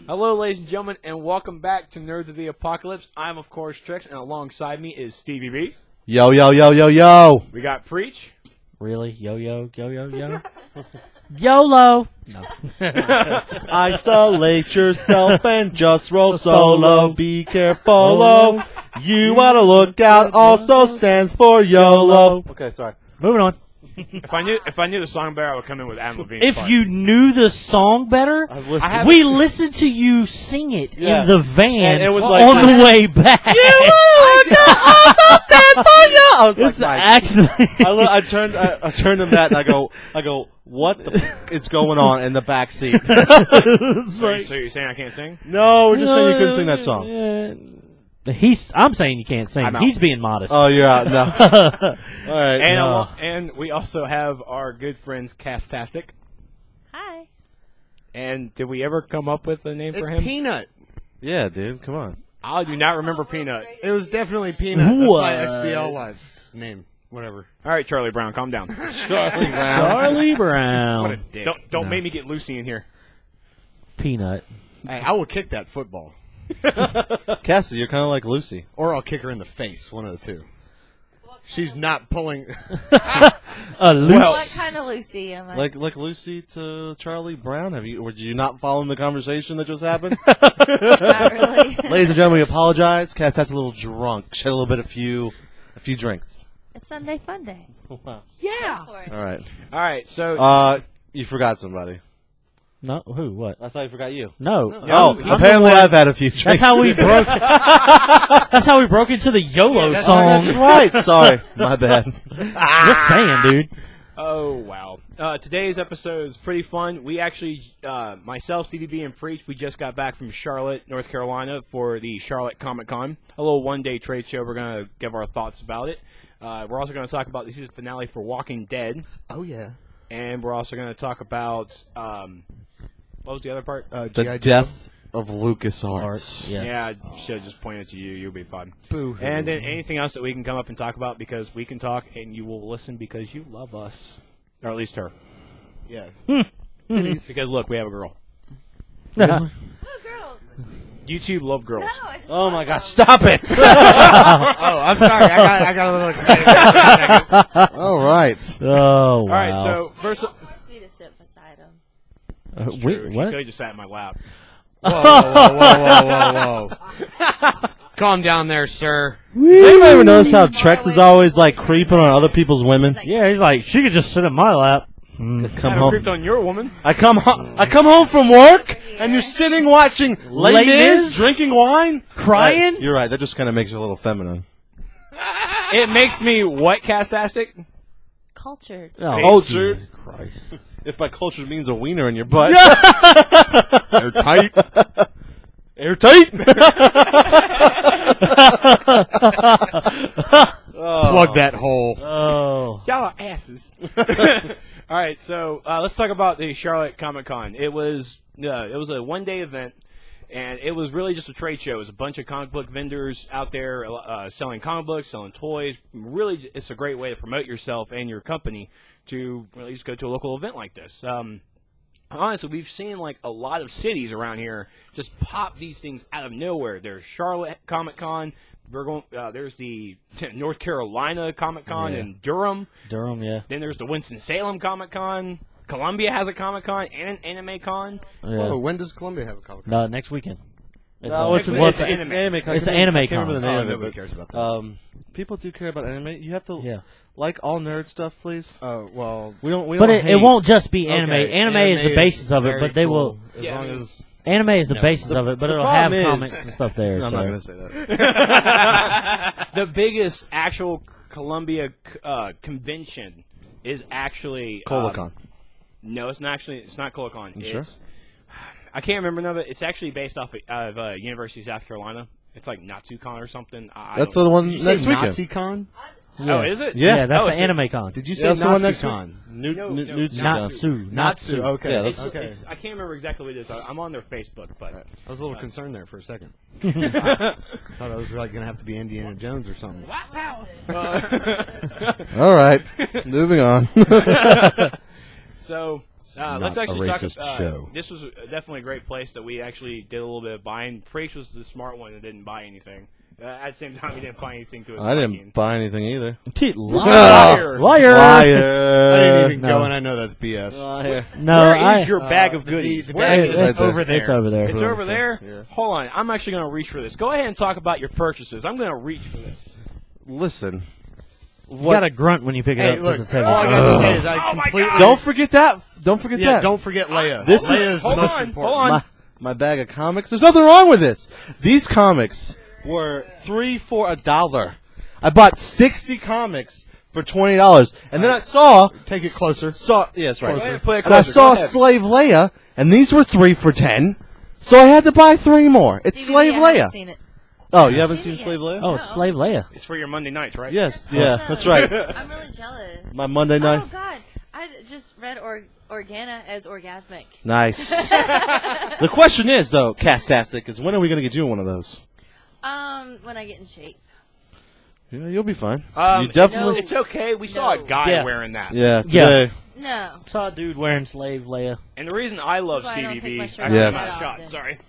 Hello, ladies and gentlemen, and welcome back to Nerds of the Apocalypse. I'm, of course, Trex, and alongside me is Stevie B. Yo, yo, yo, yo, yo. We got Preach. Really? Yo, yo, yo, yo, yo? YOLO! No. Isolate yourself and just roll solo. Be careful. You want to look out also stands for YOLO. Okay, sorry. Moving on. If I knew the song better, I would come in with Adam Levine. If you knew the song better, we listened to you sing it in the van and it was like, on the way back. You want to also stands for YOLO. I was like, actually. I turned to Matt and I go, what the f is going on in the back seat? So you're saying I can't sing? No, we're just saying you couldn't sing that song. I'm saying you can't sing. He's being modest. Oh, you're out. No. All right. And we also have our good friends, Castastic. Hi. And did we ever come up with a name for him? It's Peanut. Yeah, dude. Come on. I do not remember Peanut. It was definitely Peanut. That's my XBL live name. Whatever. All right, Charlie Brown, calm down. Charlie Brown. Charlie Brown. What a dick. Don't make me get Lucy in here. Peanut. Hey, I will kick that football. Cassie, you're kind of like Lucy. Or I'll kick her in the face. One of the two. She's not pulling. Lucy. What kind of Lucy am I? Like Lucy to Charlie Brown? Or did you not follow the conversation that just happened? Not really. Ladies and gentlemen, we apologize. Cass, that's a little drunk. She had a little bit, a few drinks. It's Sunday Fun Day. Wow. Yeah. All right. All right, so... you forgot somebody. No, who? What? I thought you forgot you. No. Apparently I've had a few drinks. That's how we broke. That's how we broke into the YOLO song. That's right. Sorry, my bad. Just saying, dude. Oh, wow. Today's episode is pretty fun. We actually, myself, Stevie B, and Preach, we just got back from Charlotte, North Carolina for the Charlotte ComicCon, a little one-day trade show. We're going to give our thoughts about it. We're also going to talk about the season finale for Walking Dead. Oh, yeah. And we're also going to talk about, what was the other part? The death of LucasArts. Yes. Yeah, I should have just pointed to you. You'll be fine. Boo. And then anything else that we can come up and talk about, because we can talk and you will listen because you love us. Or at least her. Yeah. Because, look, we have a girl. Oh, girls. YouTube love girls. No, I just Oh my gosh! Stop it! Oh, I'm sorry. I got a little excited for a second. All right. Oh, wow. All right, so first... He wants me to sit beside him. wait, She what? could have just sat in my lap. Whoa. Calm down there, sir. Does anybody ever notice how Trex is always like creeping on other people's women? Yeah, he's like, she could just sit in my lap. Come Haven't home. creeped on your woman. I come home from work, and you're sitting watching Les Mis, drinking wine, Crying? You're right. That just kind of makes you a little feminine. It makes me what, Castastic? Cultured. Oh, Cultured. Jesus Christ. If by cultured means a wiener in your butt. Airtight. Airtight. Plug that hole. Oh. Y'all are asses. All right, so let's talk about the Charlotte Comic-Con. It was a one-day event, and it was really just a trade show. It was a bunch of comic book vendors out there selling comic books, selling toys. Really, it's a great way to promote yourself and your company to really just go to a local event like this. Honestly, we've seen like a lot of cities around here just pop these things out of nowhere. There's Charlotte Comic-Con. There's the North Carolina Comic-Con in Durham. Durham, yeah. Then there's the Winston-Salem Comic-Con. Columbia has a Comic-Con and an Anime Con. Yeah. Whoa, when does Columbia have a Comic-Con? Next weekend. It's it's an anime. It's an anime I can't con. remember the name of it. Nobody But, cares about that. people do care about anime. You have to Yeah. like all nerd stuff, please. Well, We don't. But it won't just be anime. okay, Anime is the basis of it, very but they will. cool, as Yeah, long I mean- as Anime is the basis of it, but it'll have problem is- comics and stuff there. No, I'm so. not going to say that. The biggest actual Columbia convention is actually Colicon. No, it's not actually. It's not Colicon. You sure? I can't remember the name of it. It's actually based off of University of South Carolina. It's like Natsucon or something. That's the one Did you next say weekend. Nazi-Con? Yeah. Oh, is it? Yeah. That's Oh, the so- anime con. Did you Yeah, say that's the one next Nazi-Con? Natsu. Natsu. Okay. Yeah, that's- okay. I can't remember exactly what it is. I'm on their Facebook, but I was a little concerned there for a second. Thought I was like going to have to be Indiana Jones or something. All right. Moving on. So let's actually a talk. racist show. This was definitely a great place that we actually did a little bit of buying. Preach was the smart one that didn't buy anything. At the same time, he didn't buy anything to his I liking. didn't buy anything either. Liar. Liar. I didn't even No. go, and I know that's BS. Liar. No, Where is your bag of the goodies? bag Where is is it? over there. It's over there. It's over there? Yeah. Hold on. I'm actually going to reach for this. Go ahead and talk about your purchases. I'm going to reach for this. Listen. You got to grunt when you pick it Hey, up. 'cause look, it's heavy. all I got to say is I Oh my completely... God. Don't forget that. Don't forget Yeah, that. don't forget Leia. This is- Leia's Hold the most on, important. hold on. My bag of comics. There's nothing wrong with this. These comics were 3 for $1. I bought 60 comics for $20, and then I saw. Take it closer. Yeah, that's right. Go ahead and play it And I closer. saw Go ahead. Slave Leia, and these were 3 for $10. So I had to buy 3 more. It's DVD, Slave I haven't Leia. seen it. Oh, you haven't seen seen it yet. Slave Leia? Oh, it's Slave Leia. It's for your Monday nights, right? Yes, yeah, No, that's right. I'm really jealous. My Monday night. Oh God, I just read Organa as orgasmic. Nice. The question is, though, Castastic, is when are we going to get you one of those? When I get in shape. Yeah, you'll be fine. You you definitely. No. It's okay. We saw a No. guy Yeah. wearing that. Yeah, Yeah. today. No. Saw a dude wearing Slave Leia. And the reason I love That's why I don't Stevie take my B. shirt Actually, off my that shot, often. sorry.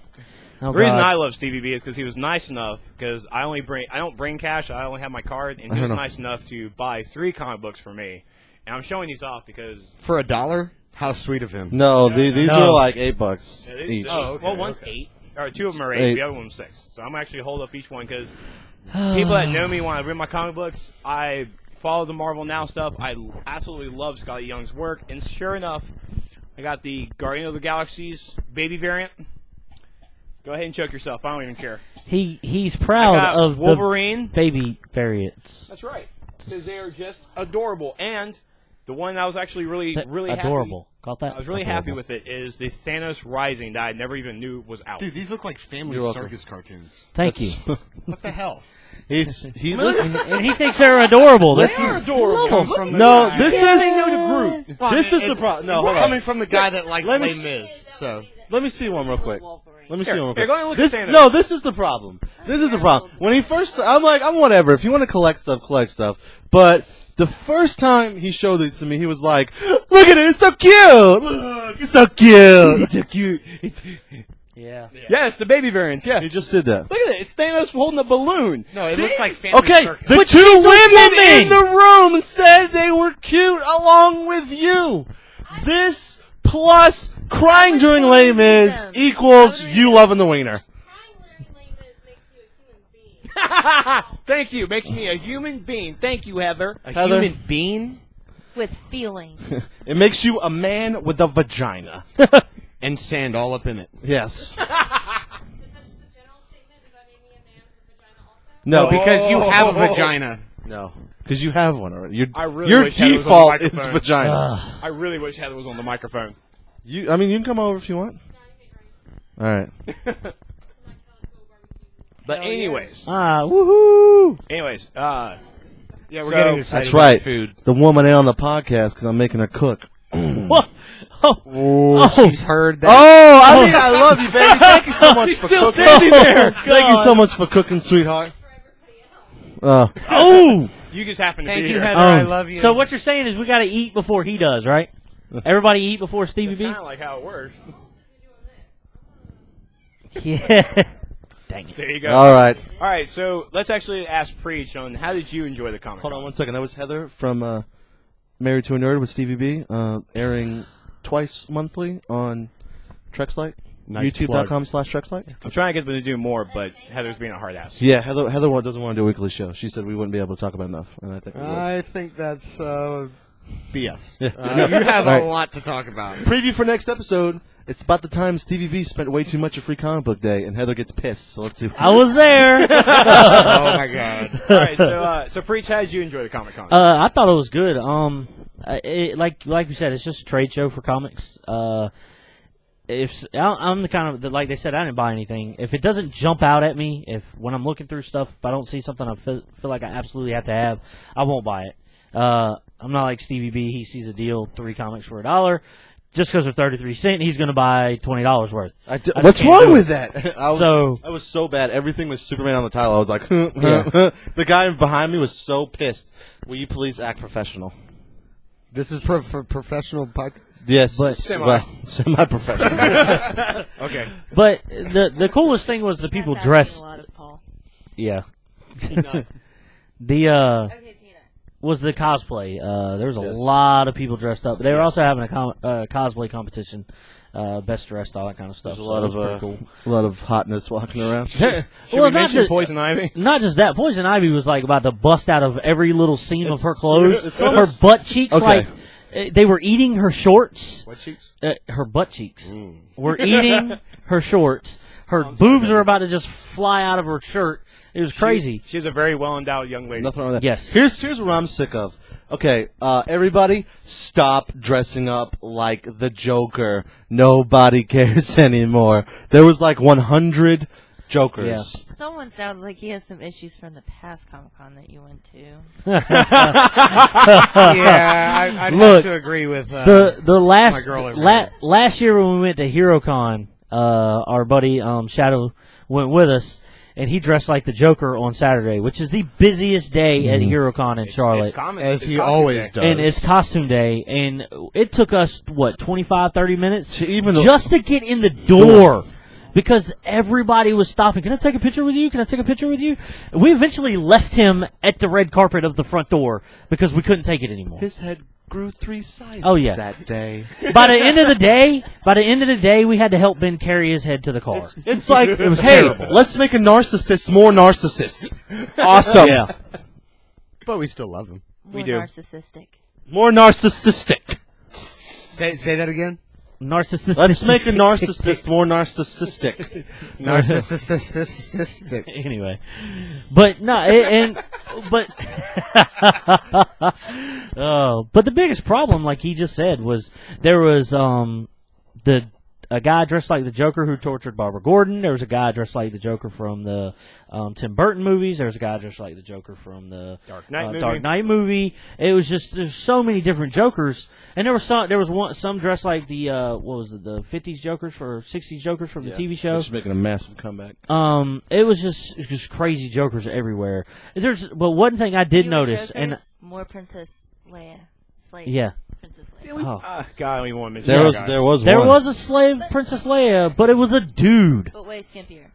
Oh, The reason God. I love Stevie B is because he was nice enough. Because I don't bring cash. I only have my card, and he was know. nice enough to buy 3 comic books for me. And I'm showing these off because For $1? How sweet of him. No, these No. are like $8 yeah, they- each. Oh, okay, well, one's okay. 8, or 2 of them are 8. 8. The other one's 6. So I'm actually hold up each one because people that know me when I read my comic books, I follow the Marvel Now stuff. I absolutely love Scott Young's work, and sure enough, I got the Guardian of the Galaxy's baby variant. Go ahead and choke yourself. I don't even care. He's I proud got of Wolverine. the baby variants. That's right, because they are just adorable. And the one I was actually really Adorable. Got that? happy. I was really happy with it. Is the Thanos Rising that I never even knew was out. Dude, these look like family You're welcome. circus cartoons. Thank you. What the hell? He listen. And he thinks they're adorable. They That's are adorable. Comes from the No, guy. this They know the group. Well, this is it- the problem. No, it's hold on. coming from the guy that likes Let me Les s- Mis. So Let me see one real quick. Let me see Here, one real here, quick. go ahead and look This, at Thanos. no, this is the problem. This is the problem. When he first, I'm like, I'm whatever. If you want to collect stuff, collect stuff. But the first time he showed these to me, he was like, "Look at it, it's so cute. Look, it's so cute. It's so cute." yeah. Yes, the baby variants. Yeah. He just did that. Look at it. It's Thanos holding a balloon. no, it looks like family Okay, circus. the But 2 she's a women woman! in the room said they were cute along with you. This plus crying would during totally Les Mis read them. equals I would you read loving the wiener. Thank you. Makes me a human being. Thank you, Heather. A Heather? human being With feelings. It makes you a man with a vagina. and sand all up in it. Yes. Is that just a general statement? Does that make me a man with a vagina also? No, Because you have a vagina. no, because you have one already. I really Your wish Heather was on the default is microphone. vagina. I really wish Heather was on the microphone. I mean, you can come over if you want. All right. But anyways, Woohoo! anyways, Yeah, we're So- getting excited That's about right. food. The woman ain't on the podcast because I'm making her cook. What? Oh, Oh, she's heard that. Oh, I mean, I love you, baby. Thank you so much for cooking. standing there. Thank you so much for cooking, sweetheart. oh! you just happen to Thank be you, here. Heather. I love you. So what you're saying is we got to eat before he does, right? Everybody eat before Stevie It's B? kind of like how it works. Yeah. Dang it. There you go. All right. All right, so let's actually ask Preach on how did you enjoy the comic? Hold on one second. That was Heather from Married to a Nerd with Stevie B, airing twice monthly on Trexlight. Nice YouTube.com/Trexlight. I'm trying to get them to do more, but Heather's being a hard ass. Yeah, Heather doesn't want to do a weekly show. She said we wouldn't be able to talk about enough, and I think we will. I think that's BS. Yeah. You have Right. a lot to talk about. Preview for next episode. It's about the time Stevie B spent way too much of Free Comic Book Day, and Heather gets pissed. So let's see. I was there. Oh my god. All right, so Preach, how did you enjoy the Comic Con? I thought it was good. Like you said, it's just a trade show for comics. If I'm the kind of like they said, I didn't buy anything. If it doesn't jump out at me, if when I'm looking through stuff, if I don't see something I feel like I absolutely have to have, I won't buy it. I'm not like Stevie B. He sees a deal, 3 comics for $1. Just because they're 33 cents, he's going to buy $20 worth. I just What's can't wrong do with it. that? I was so bad. Everything was Superman on the title. I was like, The guy behind me was so pissed. Will you please act professional? This is for professional podcast. Yes, But- semi-professional. Okay. But the coolest thing was the people That's asking dressed. a lot of Paul. Yeah. Peanut. The Okay, Peanut. was the cosplay. There was a Yes. lot of people dressed up. They were Yes. also having a cosplay competition, best dressed, all that kind of stuff. There's a so lot it was of pretty cool. a lot of hotness walking around. Should Well, we not mention just- Poison Ivy? Not just that, Poison Ivy was like about to bust out of every little seam of It's- her clothes. it's Her almost- butt cheeks, Okay. like they were eating her shorts. What cheeks? Her butt cheeks were eating her shorts. Her boobs were about to just fly out of her shirt. It was crazy. She's a very well-endowed young lady. Nothing wrong with that. Yes. Here's what I'm sick of. Okay, everybody, stop dressing up like the Joker. Nobody cares anymore. There was like 100 Jokers. Someone sounds like he has some issues from the past ComicCon that you went to. Yeah, I'd Look, have to agree with The last my girl over here. last year when we went to HeroCon, our buddy Shadow went with us, and he dressed like the Joker on Saturday, which is the busiest day at HeroCon in Charlotte. as he always does. And it's costume day, and it took us, 25, 30 minutes To even just to get in the door. Because everybody was stopping. Can I take a picture with you? Can I take a picture with you? We eventually left him at the red carpet of the front door because we couldn't take it anymore. his head grew 3 sizes Oh, yeah. that day. By the end of the day, we had to help Ben carry his head to the car. It's like, It was hey, terrible. let's make a narcissist more narcissist. Awesome. Yeah. but we still love him. More do. narcissistic. More narcissistic. Say that again. Narcissistic. Let's make a narcissist more narcissistic. Narcissistic. Anyway, but no, but but the biggest problem, like he just said, was there was a guy dressed like the Joker who tortured Barbara Gordon. There was a guy dressed like the Joker from the Tim Burton movies. There was a guy dressed like the Joker from the Dark Knight movie. Dark Knight movie. It was just there's so many different Jokers, and there was some dressed like the what was it, the 50s Jokers or 60s Jokers from the TV show. Which is making a massive comeback. It was just crazy Jokers everywhere. But one thing I did Fewer notice, and Jokers, more Princess Leia. Slave. yeah, Princess Leia. oh. God, I don't even want to mention There that was guy. There one. was a slave Princess Leia, but it was a dude. But way skimpier.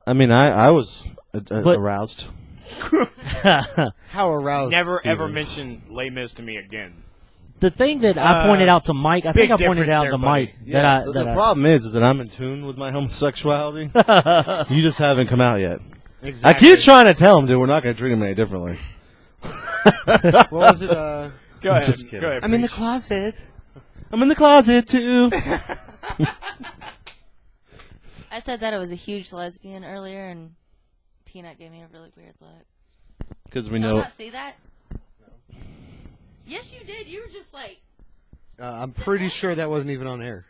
I mean, I was aroused. How aroused? Never Steven. ever mention Les Mis to me again. The thing that I pointed out to Mike, I think big I pointed difference out there, to buddy. Mike that The problem is that I'm in tune with my homosexuality. You just haven't come out yet. Exactly. I keep trying to tell him, dude, we're not going to treat him any differently. What was it? Go ahead. Just kidding. Go ahead. I'm in the preach. closet. I'm in the closet, too. I said that I was a huge lesbian earlier, and Peanut gave me a really weird look. Because we Did know. you not see that? Yes, you did. You were just like, I'm pretty sure that wasn't even on air.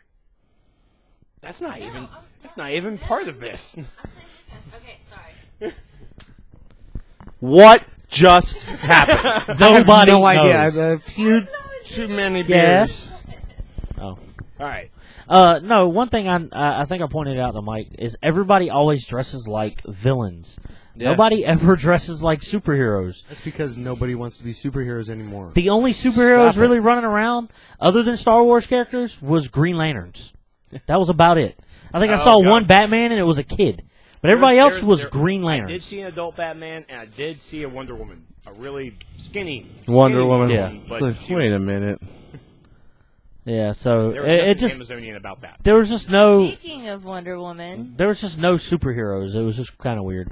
That's not even part of this. okay, sorry. What just happened? Nobody no idea. knows. I've a few too many beers. Yes. Oh. All right. No, one thing I think I pointed out to Mike is everybody always dresses like villains. Yeah. Nobody ever dresses like superheroes. That's because nobody wants to be superheroes anymore. The only superheroes Stop it. really running around, other than Star Wars characters, was Green Lanterns. That was about it. I think I Oh, saw God. one Batman and it was a kid. But everybody else was Green I did Lanterns. see an adult Batman, and I did see a Wonder Woman. A really skinny Wonder Woman. Yeah. But Like, she wait a minute. Yeah, so there was it nothing just Amazonian about that. there was just no Speaking of Wonder Woman, superheroes. It was just kind of weird.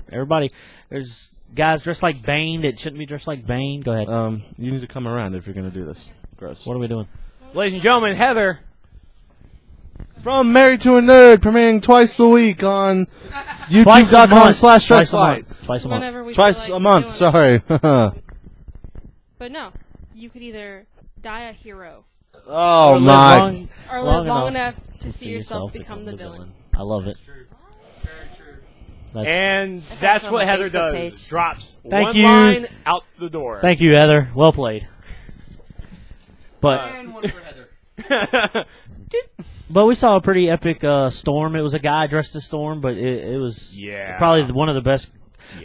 There's guys dressed like Bane that shouldn't be dressed like Bane. Go ahead. You need to come around if you're going to do this. Gross. What are we doing? Ladies and gentlemen, Heather. From Married to a Nerd, premiering twice a week on YouTube.com/Trexlight. Twice a month. Whenever we Twice feel like a month, doing it. sorry. But no, you could either die a hero Oh Or live my. long- or long live long enough to see yourself yourself become the villain. I love it. That's- And That's that's also what on my Heather Facebook does. page. Drops Thank one you. line out the door. Thank you, Heather. Well played. But but we saw a pretty epic Storm. It was a guy dressed as Storm, but it was Yeah. probably one of the best.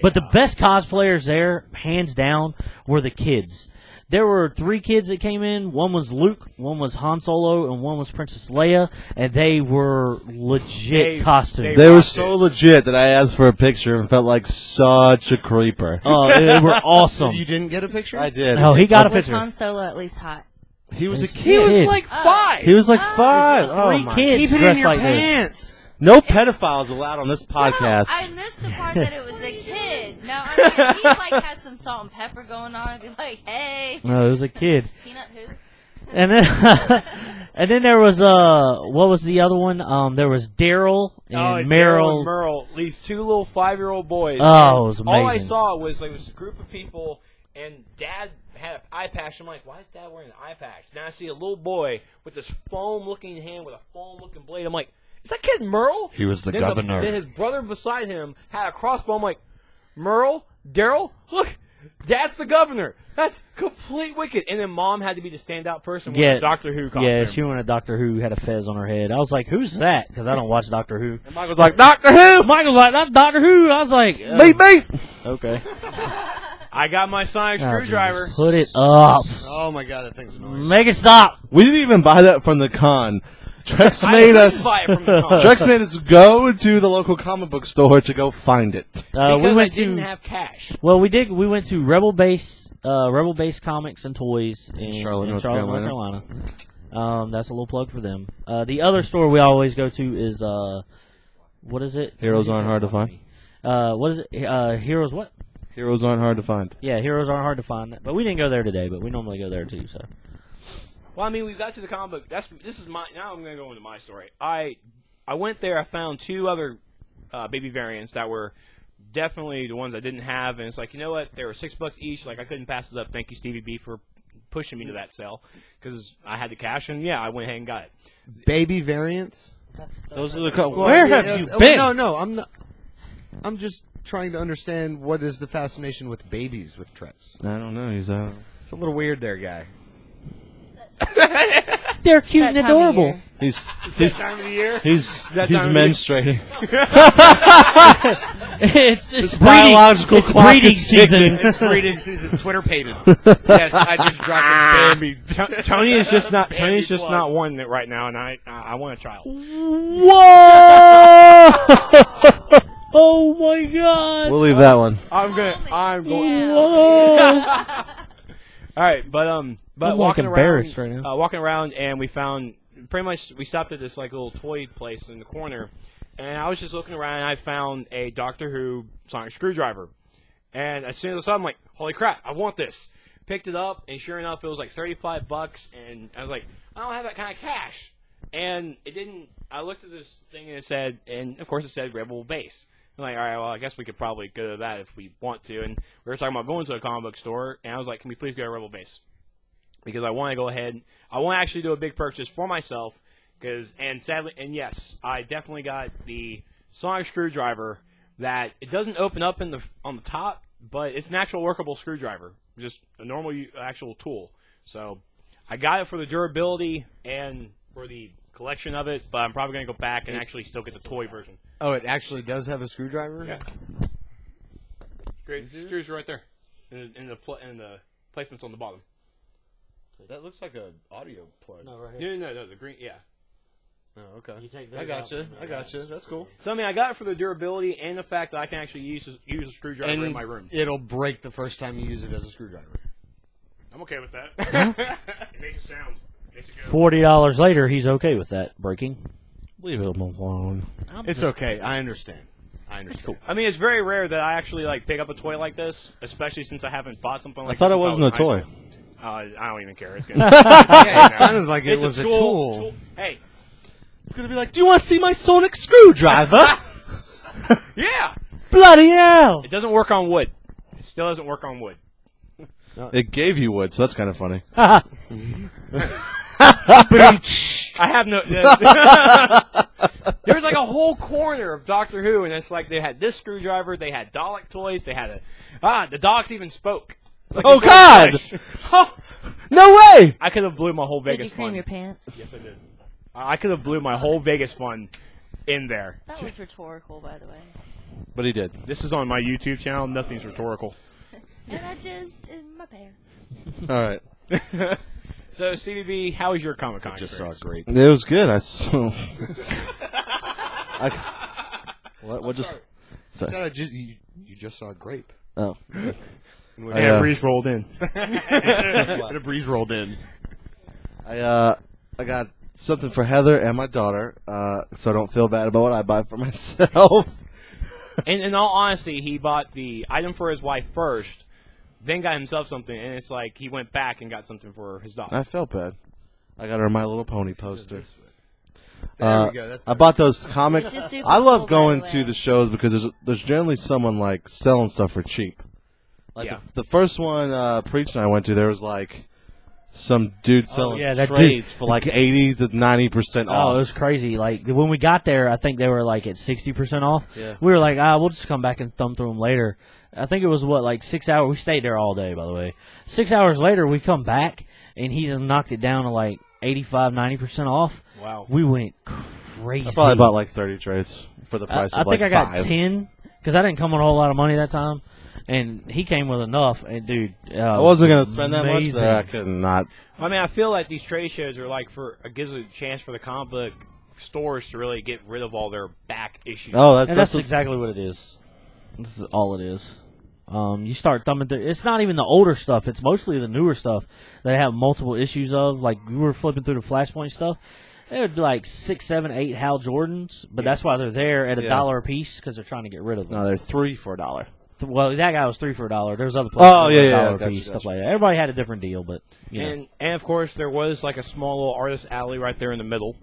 But the best cosplayers there, hands down, were the kids. there were 3 kids that came in. One was Luke, one was Han Solo, and one was Princess Leia, and they were legit costumes. They were so legit that I asked for a picture and felt like such a creeper. Oh, they were awesome. You didn't get a picture? I did. No, he got a Was picture. Han Solo at least hot? He was a He kid. was like 5. He was like 5. Oh, 3 my. kids Keep it in dressed your like this. pants. No pedophiles allowed on this podcast. No, I missed the part that it was a kid. No, I mean, he like had some salt and pepper going on. I'd be like, hey, No, it was a kid. peanut who? And then, and then there was what was the other one? There was Daryl and Daryl and Meryl. Merle, these 2 little 5-year-old boys. Oh, And it was all I amazing. saw was like this group of people, and Dad had an eye patch. I'm like, why is Dad wearing an eye patch? Now I see a little boy with this foam-looking hand with a foam-looking blade. I'm like, is that kid Merle? He was the Then governor. Then his brother beside him had a crossbow. I'm like, Merle, Daryl, look, Dad's the governor. That's complete wicked. And then Mom had to be the standout person with a Doctor Who costume. Yeah, she wanted Doctor Who, had a fez on her head. I was like, who's that? Because I don't watch Doctor Who. And Michael's like, Doctor Who! Michael's like, that's Doctor Who. I was like, Beep, beep! okay. I got my sonic Oh, screwdriver. Jesus. Put it up. Oh my god, that thing's annoying. Make it stop. We didn't even buy that from the con. Trex I made couldn't us. buy it from the con. Trex made us go to the local comic book store to go find it. Because We went I didn't to. have cash. Well, we did. We went to Rebel Base Comics and Toys in Charlotte, North North Carolina. Carolina. That's a little plug for them. The other store we always go to is what is it? Heroes aren't hard to find. What is it? Heroes what? Heroes aren't hard to find. Yeah, Heroes aren't hard to find. But we didn't go there today. But we normally go there too. So. Well, I mean, we got to the comic book. This is my. Now I'm going to go into my story. I went there. I found 2 other baby variants that were definitely the ones I didn't have, and it's like, you know what? They were $6 each. Like I couldn't pass it up. Thank you, Stevie B, for pushing me to that sale because I had the cash, and yeah, I went ahead and got it. Baby variants? Those are the Well, Where have you been? No, I'm not. I'm just trying to understand what is the fascination with babies with Trex. I don't know. He's It's a little weird there, guy. They're cute and That time of adorable. year. he's Time of the year. he's That time of menstruating. It's biological It's clock breeding is ticking. season. It's breeding season. Twitter pated. Yes, I just dropped a Bambi. Tony is just not. Bambi Tony's just plug. not wanting it right now, and I want a child. Whoa! Oh my God! We'll leave that one. I'm going. Yeah. Whoa! All right, but I'm walking like around, embarrassed right now. walking around, and we found pretty much. We stopped at this like little toy place in the corner, and I was just looking around, and I found a Doctor Who sonic screwdriver, and as soon as I saw it, I'm like, holy crap, I want this. Picked it up, and sure enough, it was like $35, and I was like, I don't have that kind of cash, and it didn't. I looked at this thing, and it said, and of course it said Rebel Base. I'm like, all right, well, I guess we could probably go to that if we want to. And we were talking about going to a comic book store, and I was like, can we please go to Rebel Base? Because I want to go ahead. I want to actually do a big purchase for myself. And sadly, and yes, I definitely got the sonic screwdriver that it doesn't open up on the top, but it's an actual workable screwdriver, just a normal actual tool. So I got it for the durability and for the collection of it, but I'm probably going to go back and actually still get the toy version. Oh, it actually does have a screwdriver? Yeah. Great. Screws right there. In the placements on the bottom. That looks like an audio plug. No, right here. No, the green, yeah. Oh, okay. You take I those gotcha. out. I gotcha. That's cool. So, I mean, I got it for the durability and the fact that I can actually use a screwdriver And in my room. it'll break the first time you use it as a screwdriver. I'm okay with that. It makes it sound. Makes it go. $40 later, he's okay with that breaking. Leave him alone. It's okay. I understand. Cool. I mean, it's very rare that I actually pick up a toy like this, especially since I haven't bought something like I thought this it since wasn't a was in toy. high school. I don't even care. It's good. Yeah, it sounded like it It's was a tool. tool. Hey, It's gonna be like, do you want to see my sonic screwdriver? yeah. Bloody hell! It doesn't work on wood. It still doesn't work on wood. It gave you wood, so that's kind of funny. I have no. There was like a whole corner of Doctor Who, and it's like they had this screwdriver, they had Dalek toys, they had the Daleks even spoke. It's like Oh, this God! little flash. Oh, no way! I could have blew my whole Did Vegas you cream fun. your pants? Yes, I did. I could have blew my whole Vegas fun in there. That was rhetorical, by the way. But he did. This is on my YouTube channel. Nothing's rhetorical. And I jizzed in my pants. All right. So, Stevie B, how was your Comic-Con Just saw experience? grape. It was good. What just? I said you just saw a grape. Oh. And a breeze rolled in. And a breeze rolled in. I got something for Heather and my daughter, so I don't feel bad about what I buy for myself. And in all honesty, he bought the item for his wife first, then got himself something, and it's like he went back and got something for his daughter. I felt bad. I got her My Little Pony poster. There we go. That's I bought those comics. Which is super I love cool, by going the to way. the shows because there's generally someone like selling stuff for cheap. Like Yeah. the first one Preach and I went to, there was like some dude selling yeah, that trades for like 80 to 90% Oh, off. it was crazy. Like, when we got there, I think they were, like, at 60% off. Yeah. We were like, we'll just come back and thumb through them later. I think it was, like 6 hours? We stayed there all day, by the way. 6 hours later, we come back, and he just knocked it down to, like, 85, 90% off. Wow. We went crazy. I probably bought like 30 trades for the price I of think like I got 5. 10, because I didn't come with a whole lot of money that time. And he came with enough, and dude, I wasn't going to spend that much amazing. there. I could not. I mean, I feel like these trade shows are like it gives a chance for the comic book stores to really get rid of all their back issues. Oh, And that's what- exactly what it is. This is all it is. You start thumbing through. It's not even the older stuff. It's mostly the newer stuff that have multiple issues of. Like, we were flipping through the Flashpoint stuff. There would be like 6, 7, 8 Hal Jordans, but that's why they're there at $1 a piece, because they're trying to get rid of them. No, they're 3 for $1. Well, that guy was 3 for $1. There was other places Oh, that yeah, were yeah, $1 a gotcha, piece, stuff gotcha. like that. Everybody had a different deal, but you know. And of course, there was like a small little artist alley right there in the middle.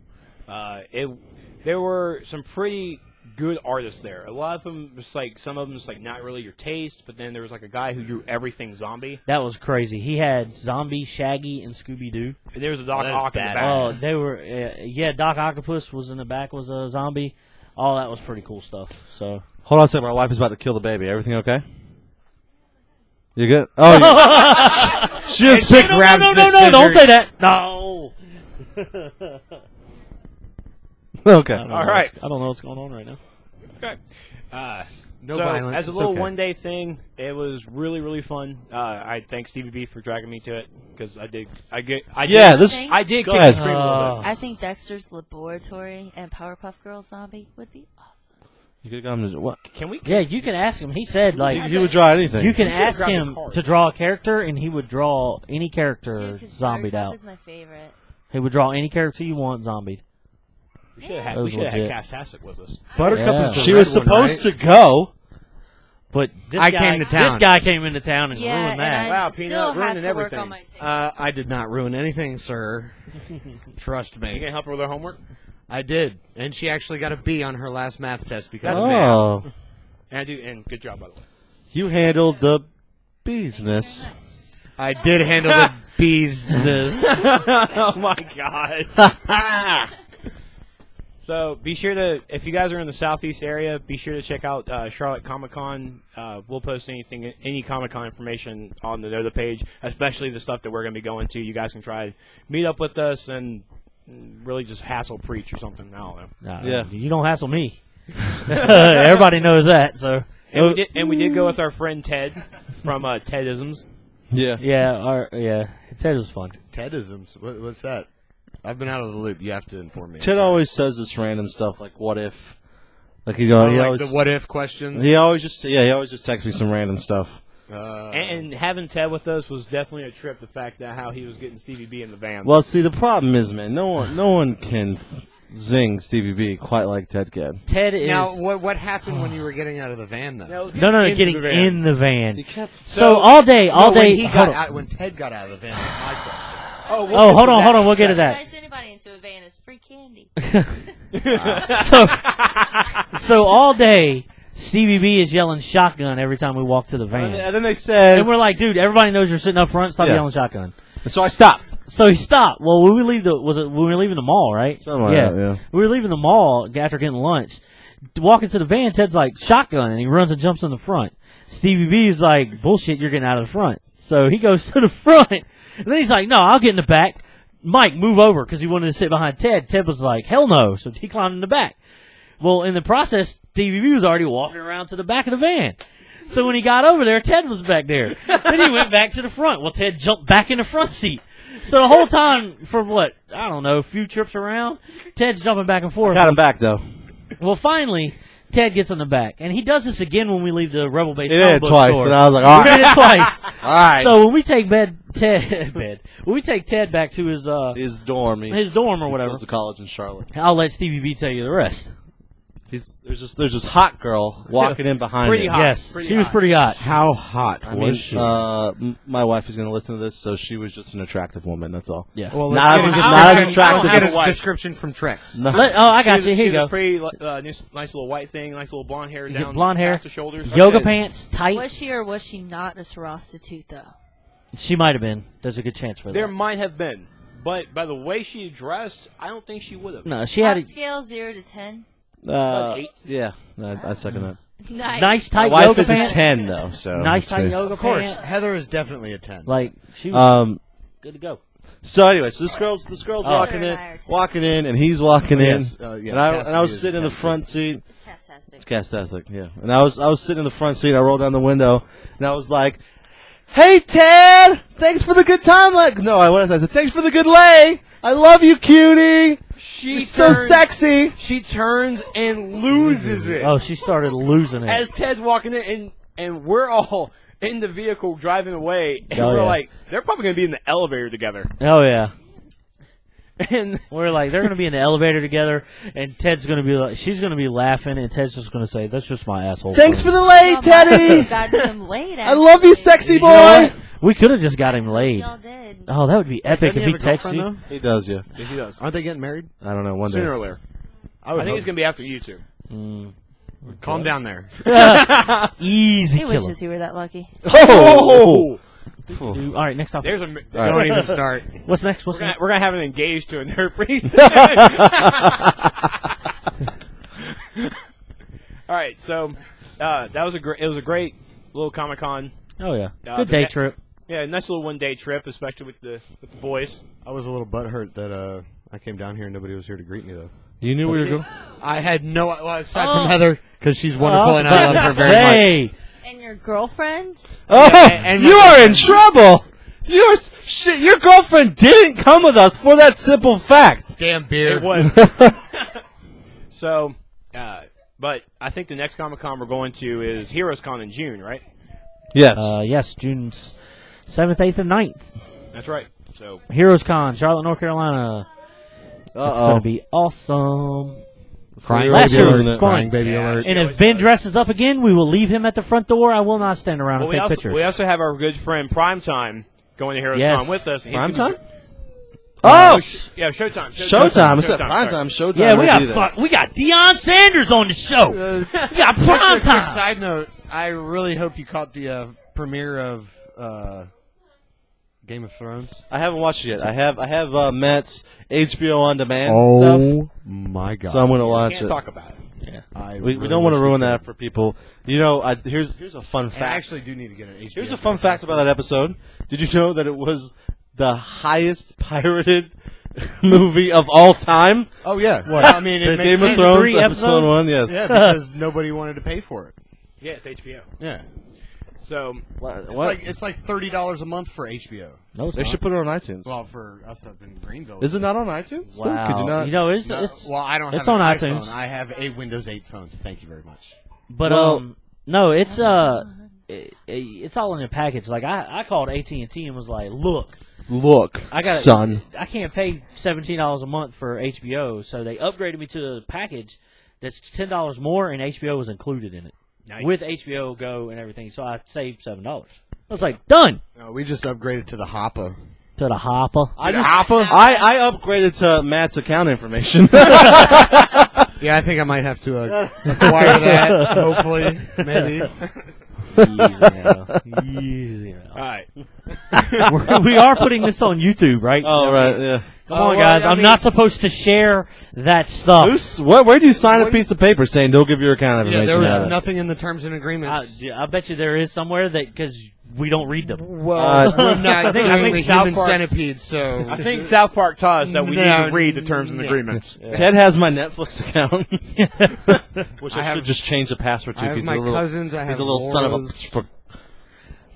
There were some pretty good artists there. A lot of them, just like some of them, just like not really your taste. But then there was like a guy who drew everything zombie. That was crazy. He had Zombie, Shaggy, and Scooby Doo. And there was a Doc That is Ock in the badass. back. Oh, they were yeah. Doc Octopus was in the back, was a zombie. All that was pretty cool stuff. So Hold on a second. My wife is about to kill the baby. Everything okay? You good? Oh, she just picked grabs no, the don't scissors. say that. No. Okay. I don't know All right. I don't know what's going on right now. Okay. No so violence. as a it's little okay. one-day thing, it was really, really fun. I thank Stevie B for dragging me to it because I did kick Go and ahead. scream a little bit. I think Dexter's Laboratory and Powerpuff Girls Zombie would be awesome. You could come to what? Can we? Yeah, you can ask him. He said like He would draw anything. you can You ask grab the him card. to draw a character, and he would draw any Dude, character 'cause zombied Powerpuff out. is my favorite. He would draw any character you want zombied. We should have had, That was legit. Castastic with us. Buttercup Yeah. is the She red was one, supposed right? to go. But this I guy, came to town. This guy came into town and Yeah, ruined and that. I Wow, still Peanut, have ruining to everything. work on my taste. I did not ruin anything, sir. Trust You me. gonna help her with her homework? I did. And she actually got a B on her last math test because of Oh, And I do. And good job, by the way. you handled the business. I did handle the business. Oh my god. So be sure to, if you guys are in the southeast area, be sure to check out Charlotte ComicCon. We'll post any ComicCon information on the Know page, especially the stuff that we're going to be going to. You guys can try to meet up with us and really just hassle preach or something. I don't know. Nah, Yeah. you don't hassle me. Everybody knows that. So And we did go with our friend Ted from Tedisms. Yeah. yeah, Ted was fun. Tedisms. What's that? I've been out of the loop. You have to inform me. Ted always says this random stuff like, "What if?" Like he like always the what if question. he always just texts me some random stuff. And having Ted with us was definitely a trip. The fact that how he was getting Stevie B in the van. Well, see, the problem is, man, no one can zing Stevie B quite like Ted can. Ted is Now, what happened when you were getting out of the van, though? That was no, into getting the van. in the van. He kept So all day, No, when day. he hold got on. out, when Ted got out of the van, was my question. Oh, Oh, hold on, we'll get to that. Advise anybody into a van is free candy. So all day, Stevie B is yelling shotgun every time we walk to the van. and then they said, And we're like, dude, everybody knows you're sitting up front. Stop Yeah. yelling shotgun. so I stopped. So he stopped. Well, when we leave when we were leaving the mall, right? Something like that, yeah. We were leaving the mall after getting lunch. Walking to the van, Ted's like, shotgun, and he runs and jumps in the front. Stevie B is like, bullshit, you're getting out of the front. So he goes to the front, and then he's like, no, I'll get in the back. Mike, move over, because he wanted to sit behind Ted. Ted was like, hell no. So he climbed in the back. Well, in the process, Stevie B was already walking around to the back of the van. So when he got over there, Ted was back there. Then he went back to the front. Well, Ted jumped back in the front seat. So the whole time, for what, I don't know, a few trips around, Ted's jumping back and forth. Got him back though. Well, finally, Ted gets on the back. And he does this again when we leave the Rebel Base He did it comic book twice, store. and I was like, all We did right. it twice. All right. So when we take when we take Ted back to his dorm. his dorm or He whatever, goes to college in Charlotte. I'll let Stevie B tell you the rest. There's this hot girl walking in behind Pretty him. hot. Yes, Pretty she was hot. pretty hot. How hot I was mean, she? my wife is going to listen to this, so she was just an attractive woman. That's all. Yeah. well, not let's as- get a not as description- attractive let's get as- a description from Trex. No. I got you. Here you She was go. a pretty nice little white thing, nice little blonde hair You get down blonde hair, past the shoulders. Yoga Okay. pants, tight. Was she or was she not a prostitute though? She might have been. There's a good chance for There that. might have been, but by the way she dressed, I don't think she would have. No, she had Top a scale 0 to 10. About 8. Yeah, I second that. Nice. nice My tight wife yoga is pants. a 10 though, so Nice it's tight fair. yoga Of course, pants. Heather is definitely a 10. Like she was good to go. So anyway, so this girl's walking Heather and I in, are 10. and he's walking in, Yes, yeah, and I Cassidy was is sitting in the 10 front too. seat. It's fantastic. It's fantastic, yeah. And I was sitting in the front seat. I rolled down the window, and I was like, "Hey Ted, thanks for the good time." Like, no, I said, "Thanks for the good lay. I love you, cutie. You're so sexy." She turns and loses it. Oh, she started losing it. As Ted's walking in, and we're all in the vehicle driving away, and Oh, we're yeah. like, they're probably going to be in the elevator together. Oh yeah. And We're like, they're going to be in the elevator together, and Ted's going to be like, she's going to be laughing, and Ted's just going to say, "That's just my asshole." Thanks for friend." the lay, Oh, Teddy. got him late. I love you, sexy You boy. know what? We could have just got him laid. Y'all did. Oh, that would be epic Doesn't if he he have a texts girlfriend, you. though? He does, yeah. yes, he does. Aren't they getting married? I don't know. One day. Sooner or later. I would I think it's hope. going to be after you two. Calm down there. Easy He killer. wishes he were that lucky. Oh. All right, next topic. There's a. Don't even start. What's next? What's We're next? gonna have an engaged to a nerd priest. All right, so that was it was a great little ComicCon. Oh yeah, the good day ne- trip. Yeah, nice little one-day trip, especially with the boys. I was a little butthurt that I came down here and nobody was here to greet me, though. You knew we were going. I had no... Well, aside Oh. from Heather, because she's wonderful and I love her very much. Hey, And your girlfriend? Oh, and you my are in trouble. Shit. Your girlfriend didn't come with us for that simple fact. Damn beer. It was. So, but I think the next Comic-Con we're going to is Heroes Con in June, right? Yes. yes, June 7th, 8th, and 9th. That's right. So, Heroes Con, Charlotte, North Carolina. It's going to be awesome. Crying Last baby year was alert. fun. Crying baby Yeah. alert. And if Ben dresses up again, we will leave him at the front door. I will not stand around well, and take pictures. we also have our good friend Primetime going to Heroes Yes. Con with us. He's Prime gonna time? be- Oh, yeah, Showtime. Showtime. I said prime sorry. time. Showtime. yeah, we would be there. got Deion Sanders on the show. We got prime Just a quick time. side note, I really hope you caught the premiere of Game of Thrones. I haven't watched it yet. I have Matt's HBO on demand Oh stuff, my god. so I'm gonna We watch can't it. talk about it. We don't want to ruin that for people. You know, here's a fun I fact. actually do need to get an HBO. Here's a fun fact about that episode. Did you know that it was the highest pirated movie of all time? Oh yeah. I mean, The it Game makes of sense. Thrones 3 episode episode? 1. Yes. Yeah, because nobody wanted to pay for it. Yeah, it's HBO. Yeah. So, What? It's like $30 a month for HBO. No, it's They not. should put it on iTunes. Well, for us up in Greenville. Is it not on iTunes? Wow. Could you not? You know, it's No, well, I don't have it's an on iPhone. iTunes. I have a Windows 8 phone. Thank you very much. But Well- no, it's it's all in a package. Like I called AT&T and was like, look, Look, I got son. I can't pay $17 a month for HBO, so they upgraded me to a package that's $10 more, and HBO was included in it nice. with HBO Go and everything. So I saved $7. I was like, done No, we just upgraded to the Hoppa. to the hopper. I upgraded to Matt's account information. Yeah, I think I might have to acquire that. Hopefully, maybe. Easy now. all right. We are putting this on YouTube, right? Oh right, yeah. Come on, well, guys. I I'm mean- not supposed to share that stuff. Where do you sign a piece of paper saying don't give your account Yeah, information? there was out? nothing in the terms and agreements. I bet you there is somewhere that because we don't read them. Well, we're not I doing think the South human Park- centipede, so I think South Park taught us that we need No, to read the terms and agreements. Ted has my Netflix account, which I, I have- should just change the password to. I have He's my a little, cousins. I have he's a little son of a. Laura's.